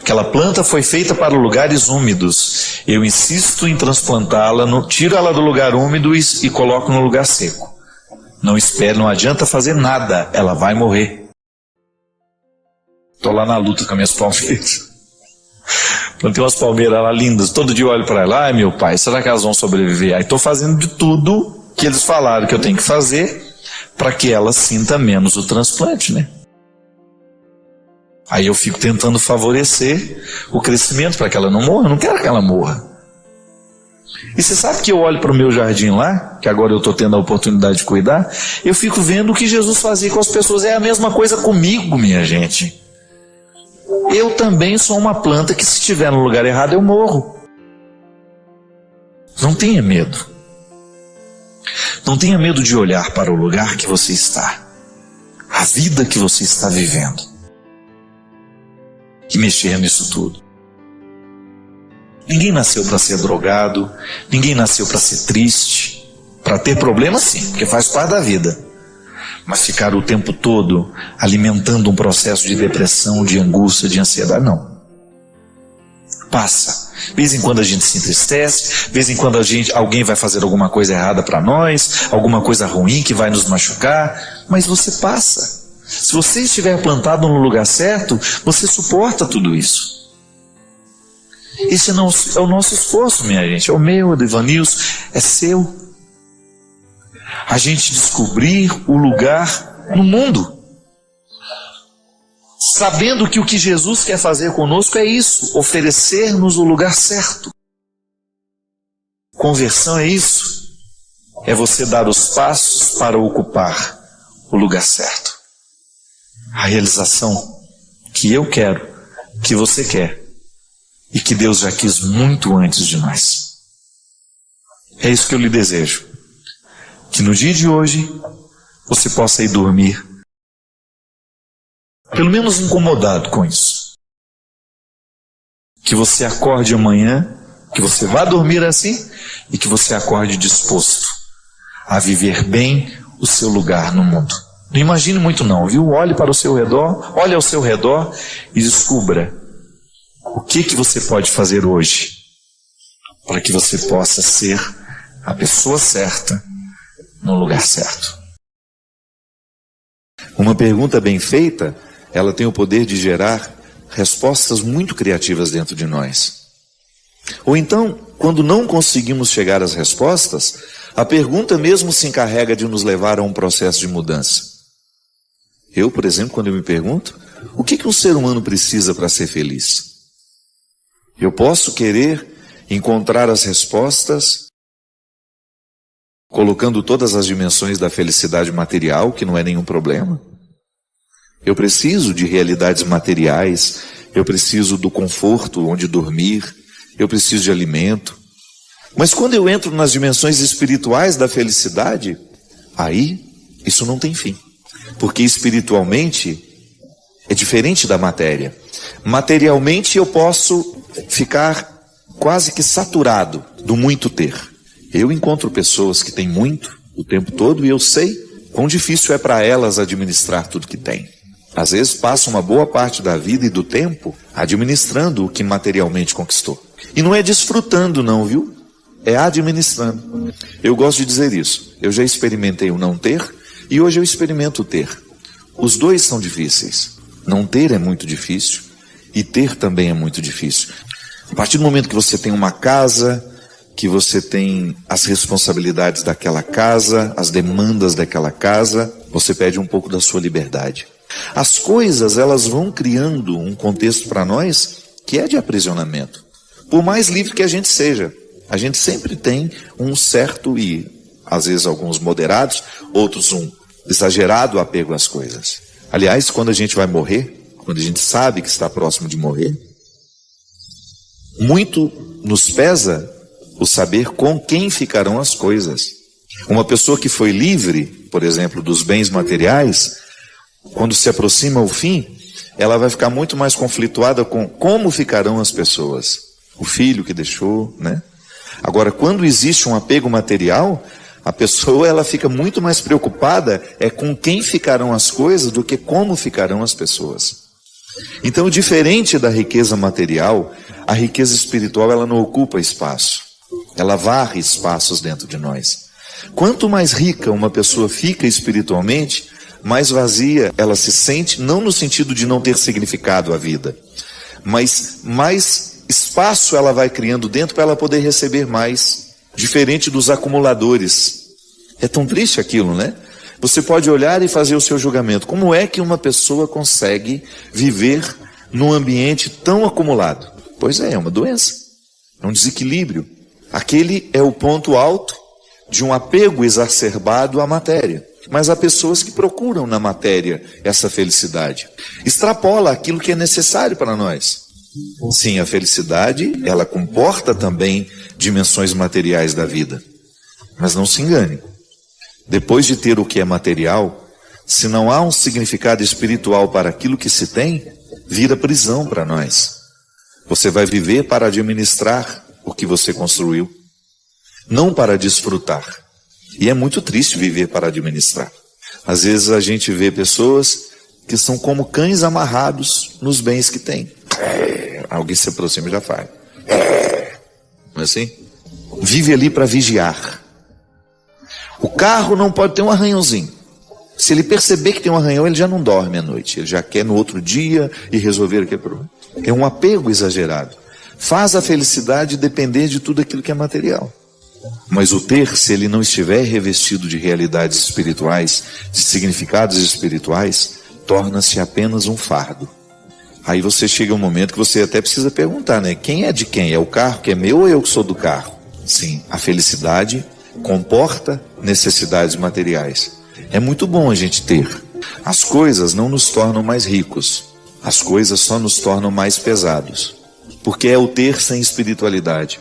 aquela planta foi feita para lugares úmidos, eu insisto em transplantá-la, tiro ela do lugar úmido e coloco no lugar seco. Não espere, não adianta fazer nada, ela vai morrer. Estou lá na luta com as minhas palmeiras. Plantei umas palmeiras lá lindas, todo dia eu olho para ela, ai meu pai, será que elas vão sobreviver? Aí estou fazendo de tudo que eles falaram que eu tenho que fazer para que ela sinta menos o transplante, né? Aí eu fico tentando favorecer o crescimento para que ela não morra, eu não quero que ela morra. E você sabe que eu olho para o meu jardim lá, que agora eu estou tendo a oportunidade de cuidar, eu fico vendo o que Jesus fazia com as pessoas, é a mesma coisa comigo, minha gente. Eu também sou uma planta que, se estiver no lugar errado, eu morro. Não tenha medo. Não tenha medo de olhar para o lugar que você está, a vida que você está vivendo, e mexer nisso tudo. Ninguém nasceu para ser drogado, ninguém nasceu para ser triste, para ter problemas sim, porque faz parte da vida. Mas ficar o tempo todo alimentando um processo de depressão, de angústia, de ansiedade, não. Passa. De vez em quando a gente se entristece, de vez em quando alguém vai fazer alguma coisa errada para nós, alguma coisa ruim que vai nos machucar, mas você passa. Se você estiver plantado no lugar certo, você suporta tudo isso. Esse não é o nosso esforço, minha gente, é o meu, é do Ivanilson, é seu. A gente descobrir o lugar no mundo, sabendo que o que Jesus quer fazer conosco é isso, oferecer-nos o lugar certo. Conversão é isso, é você dar os passos para ocupar o lugar certo. A realização que eu quero, que você quer, e que Deus já quis muito antes de nós. É isso que eu lhe desejo. Que no dia de hoje você possa ir dormir, pelo menos incomodado com isso. Que você acorde amanhã, que você vá dormir assim, e que você acorde disposto a viver bem o seu lugar no mundo. Não imagine muito não, viu? Olhe para o seu redor, olhe ao seu redor e descubra o que você pode fazer hoje para que você possa ser a pessoa certa no lugar certo. Uma pergunta bem feita, ela tem o poder de gerar respostas muito criativas dentro de nós. Ou então, quando não conseguimos chegar às respostas, a pergunta mesmo se encarrega de nos levar a um processo de mudança. Eu, por exemplo, quando eu me pergunto, o que um ser humano precisa para ser feliz? Eu posso querer encontrar as respostas colocando todas as dimensões da felicidade material, que não é nenhum problema. Eu preciso de realidades materiais, eu preciso do conforto onde dormir, eu preciso de alimento. Mas quando eu entro nas dimensões espirituais da felicidade, aí isso não tem fim. Porque espiritualmente é diferente da matéria. Materialmente eu posso ficar quase que saturado do muito ter. Eu encontro pessoas que têm muito o tempo todo e eu sei quão difícil é para elas administrar tudo que têm. Às vezes passa uma boa parte da vida e do tempo administrando o que materialmente conquistou. E não é desfrutando não, viu? É administrando. Eu gosto de dizer isso. Eu já experimentei o não ter e hoje eu experimento o ter. Os dois são difíceis. Não ter é muito difícil e ter também é muito difícil. A partir do momento que você tem uma casa, que você tem as responsabilidades daquela casa, as demandas daquela casa, você perde um pouco da sua liberdade. As coisas, elas vão criando um contexto para nós que é de aprisionamento. Por mais livre que a gente seja, a gente sempre tem um certo e, às vezes, alguns moderados, outros um exagerado apego às coisas. Aliás, quando a gente vai morrer, quando a gente sabe que está próximo de morrer, muito nos pesa o saber com quem ficarão as coisas. Uma pessoa que foi livre, por exemplo, dos bens materiais, quando se aproxima o fim, ela vai ficar muito mais conflituada com como ficarão as pessoas. O filho que deixou, né? Agora, quando existe um apego material, a pessoa ela fica muito mais preocupada com quem ficarão as coisas do que como ficarão as pessoas. Então, diferente da riqueza material, a riqueza espiritual ela não ocupa espaço. Ela varre espaços dentro de nós. Quanto mais rica uma pessoa fica espiritualmente, mais vazia ela se sente, não no sentido de não ter significado a vida, mas mais espaço ela vai criando dentro para ela poder receber mais, diferente dos acumuladores. É tão triste aquilo, né? Você pode olhar e fazer o seu julgamento. Como é que uma pessoa consegue viver num ambiente tão acumulado? Pois é uma doença, é um desequilíbrio. Aquele é o ponto alto de um apego exacerbado à matéria. Mas há pessoas que procuram na matéria essa felicidade. Extrapola aquilo que é necessário para nós. Sim, a felicidade, ela comporta também dimensões materiais da vida. Mas não se engane. Depois de ter o que é material, se não há um significado espiritual para aquilo que se tem, vira prisão para nós. Você vai viver para administrar o que você construiu, não para desfrutar. E é muito triste viver para administrar. Às vezes a gente vê pessoas que são como cães amarrados nos bens que têm. Alguém se aproxima e já faz. Não é assim? Vive ali para vigiar. O carro não pode ter um arranhãozinho. Se ele perceber que tem um arranhão, ele já não dorme à noite. Ele já quer no outro dia e resolver aquele problema. É um apego exagerado. Faz a felicidade depender de tudo aquilo que é material. Mas o ter, se ele não estiver revestido de realidades espirituais, de significados espirituais, torna-se apenas um fardo. Aí você chega um momento que você até precisa perguntar, né? Quem é de quem? É o carro que é meu ou eu que sou do carro? Sim, a felicidade comporta necessidades materiais. É muito bom a gente ter. As coisas não nos tornam mais ricos. As coisas só nos tornam mais pesados. Porque é o ter sem espiritualidade.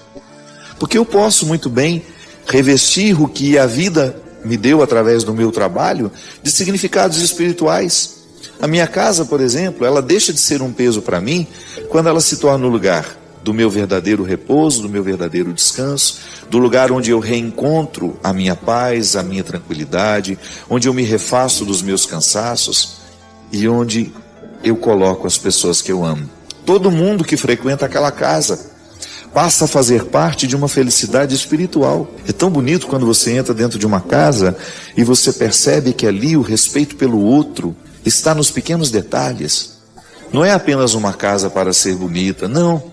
Porque eu posso muito bem revestir o que a vida me deu através do meu trabalho de significados espirituais. A minha casa, por exemplo, ela deixa de ser um peso para mim quando ela se torna o lugar do meu verdadeiro repouso, do meu verdadeiro descanso, do lugar onde eu reencontro a minha paz, a minha tranquilidade, onde eu me refaço dos meus cansaços e onde eu coloco as pessoas que eu amo. Todo mundo que frequenta aquela casa passa a fazer parte de uma felicidade espiritual. É tão bonito quando você entra dentro de uma casa e você percebe que ali o respeito pelo outro está nos pequenos detalhes. Não é apenas uma casa para ser bonita, não.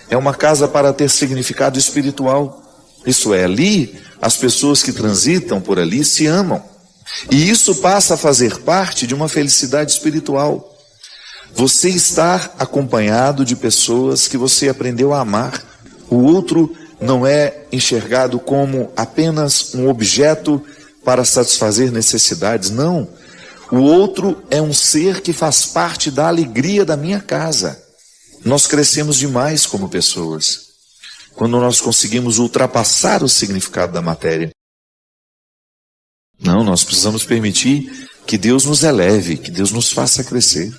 É uma casa para ter significado espiritual. Isso é, ali as pessoas que transitam por ali se amam. E isso passa a fazer parte de uma felicidade espiritual. Você está acompanhado de pessoas que você aprendeu a amar. O outro não é enxergado como apenas um objeto para satisfazer necessidades, não. O outro é um ser que faz parte da alegria da minha casa. Nós crescemos demais como pessoas, quando nós conseguimos ultrapassar o significado da matéria. Não, nós precisamos permitir que Deus nos eleve, que Deus nos faça crescer.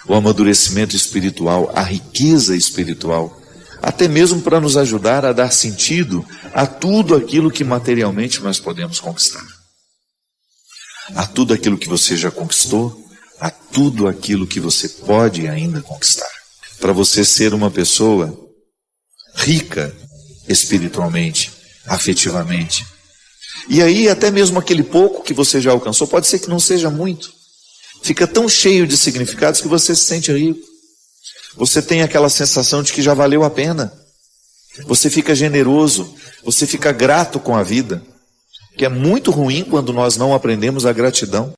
O amadurecimento espiritual, a riqueza espiritual, até mesmo para nos ajudar a dar sentido a tudo aquilo que materialmente nós podemos conquistar. A tudo aquilo que você já conquistou, a tudo aquilo que você pode ainda conquistar. Para você ser uma pessoa rica espiritualmente, afetivamente. E aí até mesmo aquele pouco que você já alcançou, pode ser que não seja muito. Fica tão cheio de significados que você se sente rico. Você tem aquela sensação de que já valeu a pena. Você fica generoso, você fica grato com a vida. Que é muito ruim quando nós não aprendemos a gratidão.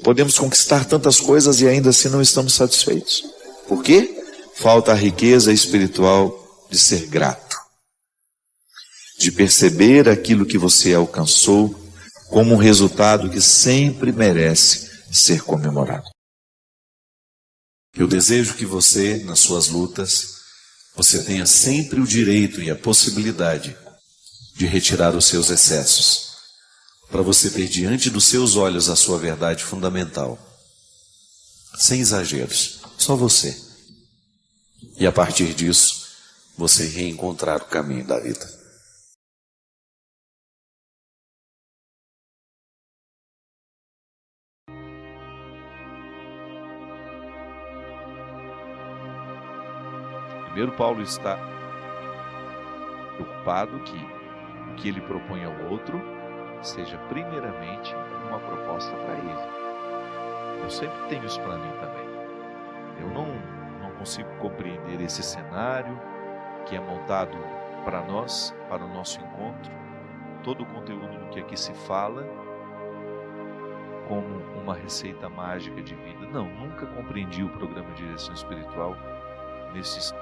Podemos conquistar tantas coisas e ainda assim não estamos satisfeitos. Por quê? Falta a riqueza espiritual de ser grato. De perceber aquilo que você alcançou como um resultado que sempre merece ser comemorado. Eu desejo que você, nas suas lutas, você tenha sempre o direito e a possibilidade de retirar os seus excessos, para você ter diante dos seus olhos a sua verdade fundamental, sem exageros, só você. E a partir disso, você reencontrar o caminho da vida. Primeiro, Paulo está preocupado que o que ele propõe ao outro seja primeiramente uma proposta para ele. Eu sempre tenho isso para mim também. Eu não consigo compreender esse cenário que é montado para nós, para o nosso encontro, todo o conteúdo do que aqui se fala, como uma receita mágica de vida. Não, nunca compreendi o programa de direção espiritual nesses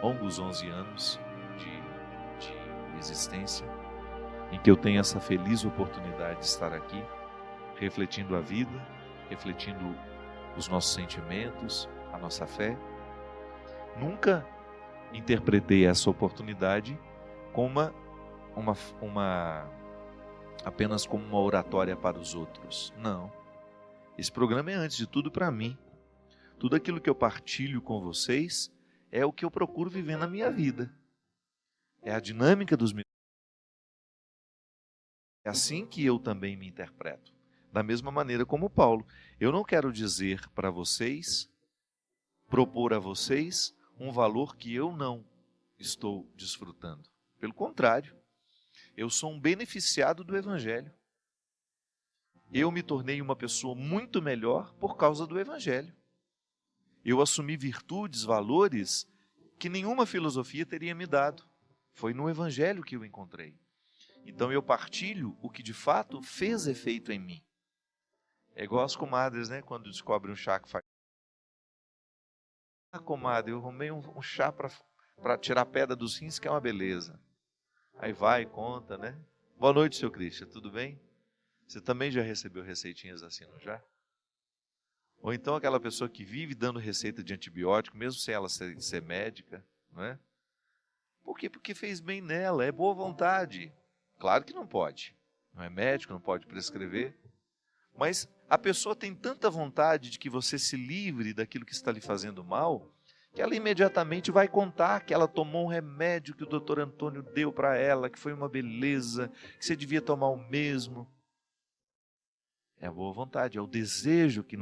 longos 11 anos de existência. em que eu tenho essa feliz oportunidade de estar aqui, refletindo a vida, refletindo os nossos sentimentos, a nossa fé. Nunca interpretei essa oportunidade como apenas como uma oratória para os outros. Não. Esse programa é, antes de tudo, para mim. Tudo aquilo que eu partilho com vocês é o que eu procuro viver na minha vida. É a dinâmica dos meus. É assim que eu também me interpreto. Da mesma maneira como Paulo. Eu não quero dizer para vocês, propor a vocês um valor que eu não estou desfrutando. Pelo contrário, eu sou um beneficiado do Evangelho. Eu me tornei uma pessoa muito melhor por causa do Evangelho. Eu assumi virtudes, valores que nenhuma filosofia teria me dado. Foi no Evangelho que eu encontrei. Então eu partilho o que de fato fez efeito em mim. É igual as comadres, né? Quando descobrem um chá que faz. Ah, comadre, eu arrumei um chá para tirar a pedra dos rins, que é uma beleza. Aí vai e conta, né? Boa noite, seu Cristian, tudo bem? Você também já recebeu receitinhas assim, não já? Ou então aquela pessoa que vive dando receita de antibiótico, mesmo sem ela ser médica, não é? Por quê? Porque fez bem nela, é boa vontade. Claro que não pode. Não é médico, não pode prescrever. Mas a pessoa tem tanta vontade de que você se livre daquilo que está lhe fazendo mal, que ela imediatamente vai contar que ela tomou um remédio que o doutor Antônio deu para ela, que foi uma beleza, que você devia tomar o mesmo. É a boa vontade, é o desejo que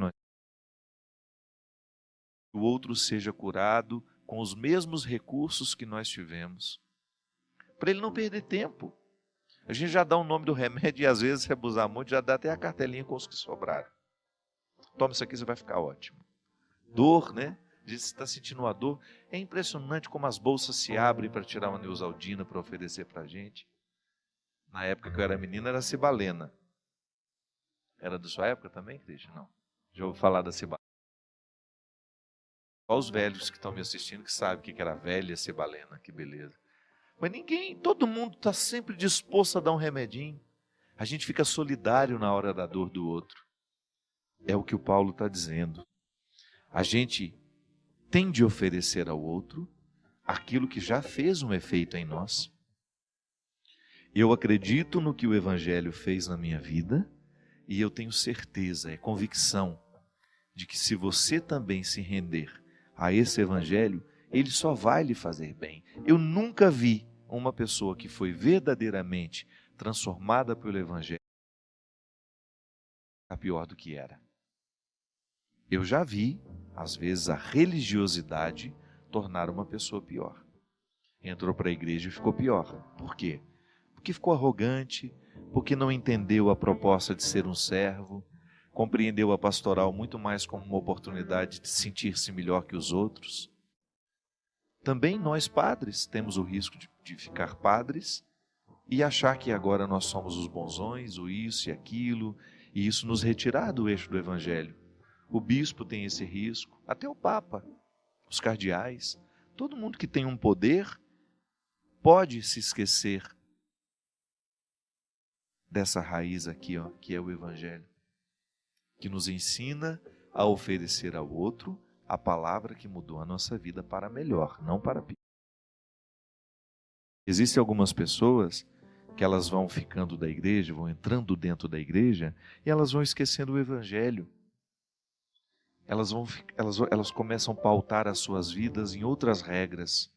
o outro seja curado com os mesmos recursos que nós tivemos, para ele não perder tempo. A gente já dá o nome do remédio e às vezes, se abusar muito, já dá até a cartelinha com os que sobraram. Toma isso aqui, você vai ficar ótimo. Dor, né? Diz que está sentindo uma dor. É impressionante como as bolsas se abrem para tirar uma Neosaldina para oferecer para a gente. Na época que eu era menino, era Cibalena. Era da sua época também, Cristian? Não. Já ouviu falar da Cibalena? Só os velhos que estão me assistindo que sabem o que era a velha Cibalena. Que beleza. Mas ninguém, todo mundo está sempre disposto a dar um remedinho. A gente fica solidário na hora da dor do outro. É o que o Paulo está dizendo. A gente tem de oferecer ao outro aquilo que já fez um efeito em nós. Eu acredito no que o Evangelho fez na minha vida e eu tenho certeza, é convicção, de que se você também se render a esse Evangelho, ele só vai lhe fazer bem. Eu nunca vi uma pessoa que foi verdadeiramente transformada pelo Evangelho ficar pior do que era. Eu já vi, às vezes, a religiosidade tornar uma pessoa pior. Entrou para a igreja e ficou pior. Por quê? Porque ficou arrogante, porque não entendeu a proposta de ser um servo, compreendeu a pastoral muito mais como uma oportunidade de sentir-se melhor que os outros. Também nós padres temos o risco de ficar padres e achar que agora nós somos os bonzões, o isso e aquilo, e isso nos retirar do eixo do Evangelho. O bispo tem esse risco, até o Papa, os cardeais, todo mundo que tem um poder pode se esquecer dessa raiz aqui, ó, que é o Evangelho, que nos ensina a oferecer ao outro a palavra que mudou a nossa vida para melhor, não para pior. Existem algumas pessoas que elas vão ficando da igreja, vão entrando dentro da igreja e elas vão esquecendo o Evangelho. Elas começam a pautar as suas vidas em outras regras,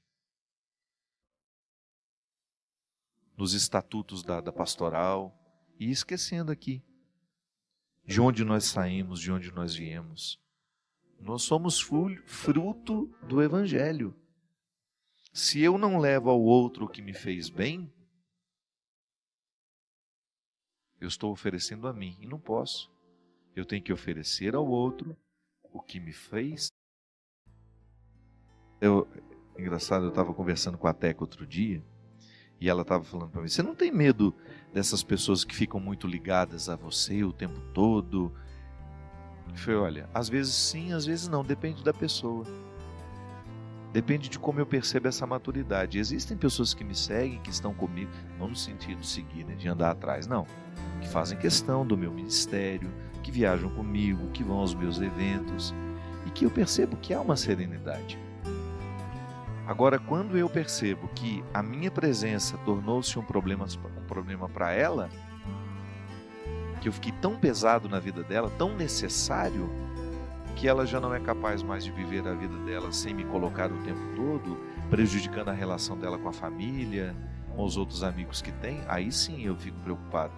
nos estatutos da pastoral, e esquecendo aqui de onde nós saímos, de onde nós viemos. Nós somos fruto do Evangelho. Se eu não levo ao outro o que me fez bem, eu estou oferecendo a mim, e não posso. Eu tenho que oferecer ao outro o que me fez. Engraçado, eu estava conversando com a Teca outro dia, e ela estava falando para mim, você não tem medo dessas pessoas que ficam muito ligadas a você o tempo todo? Eu falei, olha, às vezes sim, às vezes não, depende da pessoa. Depende de como eu percebo essa maturidade. Existem pessoas que me seguem, que estão comigo, não no sentido de seguir, né, de andar atrás, não. Que fazem questão do meu ministério, que viajam comigo, que vão aos meus eventos, e que eu percebo que há uma serenidade. Agora, quando eu percebo que a minha presença tornou-se um problema para ela, que eu fiquei tão pesado na vida dela, tão necessário, que ela já não é capaz mais de viver a vida dela sem me colocar o tempo todo, prejudicando a relação dela com a família, com os outros amigos que tem, aí sim eu fico preocupado.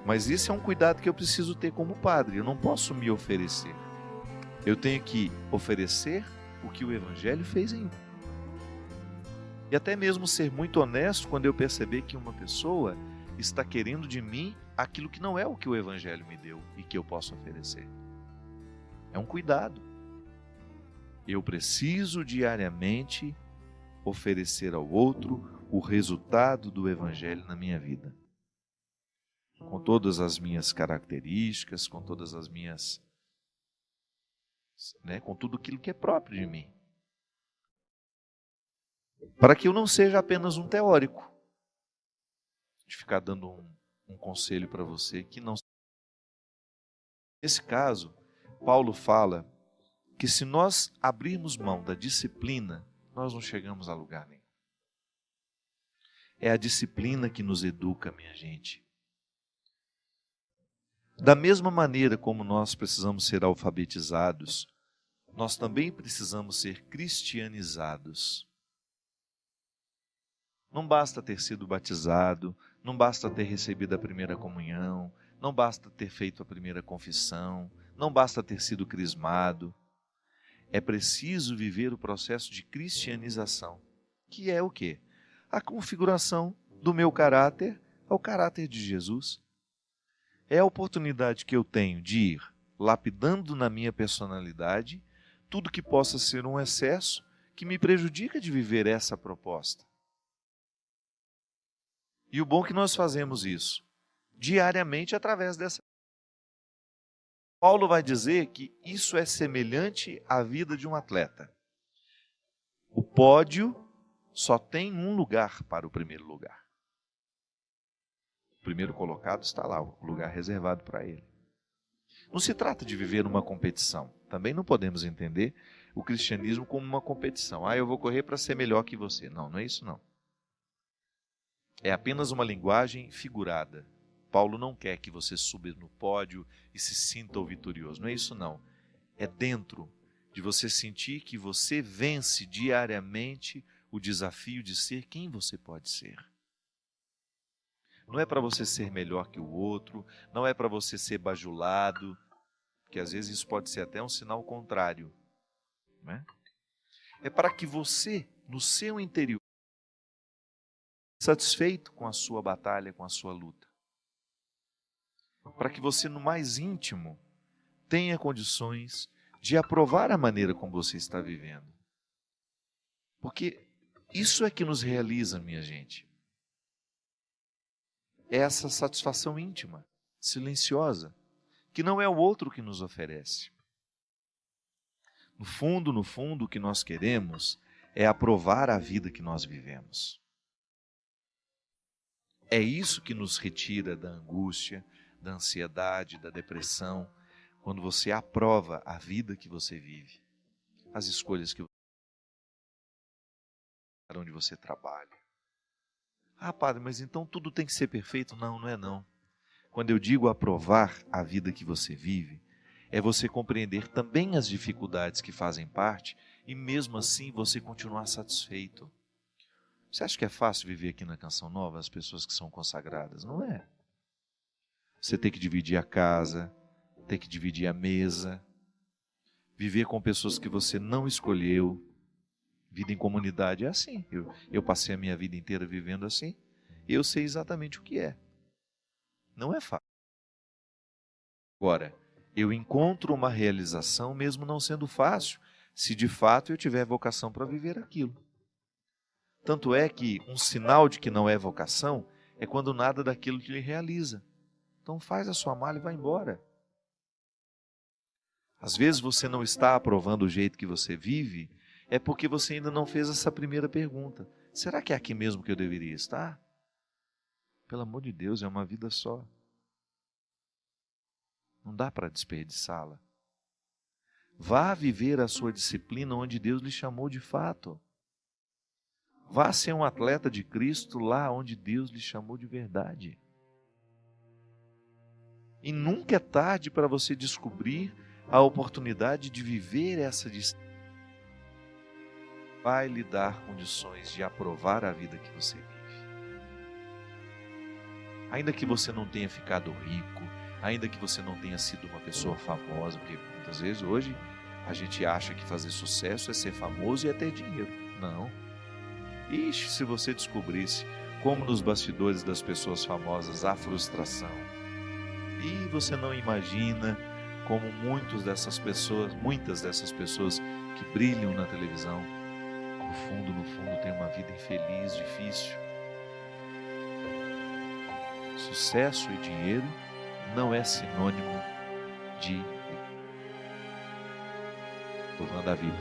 Mas isso é um cuidado que eu preciso ter como padre. Eu não posso me oferecer. Eu tenho que oferecer o que o Evangelho fez em mim. E até mesmo ser muito honesto quando eu perceber que uma pessoa está querendo de mim aquilo que não é o que o Evangelho me deu e que eu posso oferecer. É um cuidado. Eu preciso diariamente oferecer ao outro o resultado do Evangelho na minha vida. Com todas as minhas características, com todas as minhas... com tudo aquilo que é próprio de mim. Para que eu não seja apenas um teórico. De ficar dando um conselho para você que não... Nesse caso, Paulo fala que se nós abrirmos mão da disciplina, nós não chegamos a lugar nenhum. É a disciplina que nos educa, minha gente. Da mesma maneira como nós precisamos ser alfabetizados, nós também precisamos ser cristianizados. Não basta ter sido batizado, não basta ter recebido a primeira comunhão, não basta ter feito a primeira confissão, não basta ter sido crismado. É preciso viver o processo de cristianização, que é o quê? A configuração do meu caráter ao caráter de Jesus. É a oportunidade que eu tenho de ir lapidando na minha personalidade tudo que possa ser um excesso que me prejudica de viver essa proposta. E o bom é que nós fazemos isso diariamente através dessa. Paulo vai dizer que isso é semelhante à vida de um atleta. O pódio só tem um lugar para o primeiro lugar. O primeiro colocado está lá, o lugar reservado para ele. Não se trata de viver uma competição. Também não podemos entender o cristianismo como uma competição. Eu vou correr para ser melhor que você. Não, não é isso não. É apenas uma linguagem figurada. Paulo não quer que você suba no pódio e se sinta o vitorioso. Não é isso não. É dentro de você sentir que você vence diariamente o desafio de ser quem você pode ser. Não é para você ser melhor que o outro, não é para você ser bajulado, porque às vezes isso pode ser até um sinal contrário. Né? É para que você, no seu interior, satisfeito com a sua batalha, com a sua luta, para que você no mais íntimo tenha condições de aprovar a maneira como você está vivendo. Porque isso é que nos realiza, minha gente. É essa satisfação íntima, silenciosa, que não é o outro que nos oferece. No fundo, o que nós queremos é aprovar a vida que nós vivemos. É isso que nos retira da angústia, da ansiedade, da depressão, quando você aprova a vida que você vive, as escolhas que você faz, onde você trabalha. Padre, mas então tudo tem que ser perfeito? Não, não é não. Quando eu digo aprovar a vida que você vive, é você compreender também as dificuldades que fazem parte e mesmo assim você continuar satisfeito. Você acha que é fácil viver aqui na Canção Nova, as pessoas que são consagradas? Não é. Você tem que dividir a casa, tem que dividir a mesa, viver com pessoas que você não escolheu. Vida em comunidade é assim. Eu passei a minha vida inteira vivendo assim. Eu sei exatamente o que é. Não é fácil. Agora, eu encontro uma realização mesmo não sendo fácil, se de fato eu tiver vocação para viver aquilo. Tanto é que um sinal de que não é vocação é quando nada daquilo te realiza. Então faz a sua mala e vai embora. Às vezes você não está aprovando o jeito que você vive, é porque você ainda não fez essa primeira pergunta. Será que é aqui mesmo que eu deveria estar? Pelo amor de Deus, é uma vida só. Não dá para desperdiçá-la. Vá viver a sua disciplina onde Deus lhe chamou de fato. Vá ser um atleta de Cristo lá onde Deus lhe chamou de verdade. E nunca é tarde para você descobrir a oportunidade de viver essa disciplina. Vai lhe dar condições de aprovar a vida que você vive. Ainda que você não tenha ficado rico, ainda que você não tenha sido uma pessoa famosa, porque muitas vezes hoje a gente acha que fazer sucesso é ser famoso e é ter dinheiro. Não. Ixi, se você descobrisse como nos bastidores das pessoas famosas há frustração. E você não imagina como muitas dessas pessoas que brilham na televisão, no fundo tem uma vida infeliz, difícil. Sucesso e dinheiro não é sinônimo de aprovando a vida.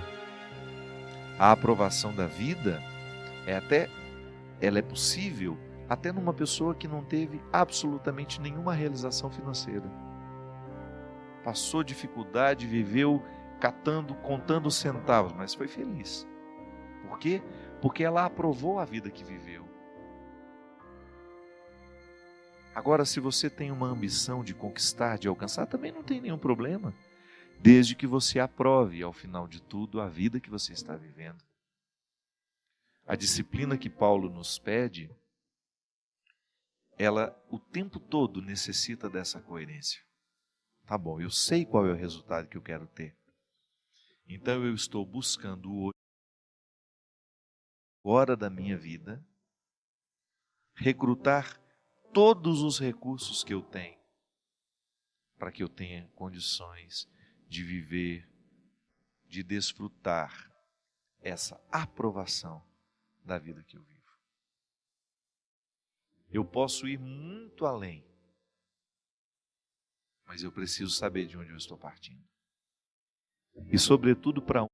A aprovação da vida ela é possível até numa pessoa que não teve absolutamente nenhuma realização financeira. Passou dificuldade, viveu contando centavos, mas foi feliz. Por quê? Porque ela aprovou a vida que viveu. Agora, se você tem uma ambição de conquistar, de alcançar, também não tem nenhum problema, desde que você aprove, ao final de tudo, a vida que você está vivendo. A disciplina que Paulo nos pede, ela o tempo todo necessita dessa coerência. Tá bom, eu sei qual é o resultado que eu quero ter. Então eu estou buscando hoje, agora da minha vida, recrutar todos os recursos que eu tenho, para que eu tenha condições de viver, de desfrutar essa aprovação da vida que eu vivo. Eu posso ir muito além, mas eu preciso saber de onde eu estou partindo. E, sobretudo, para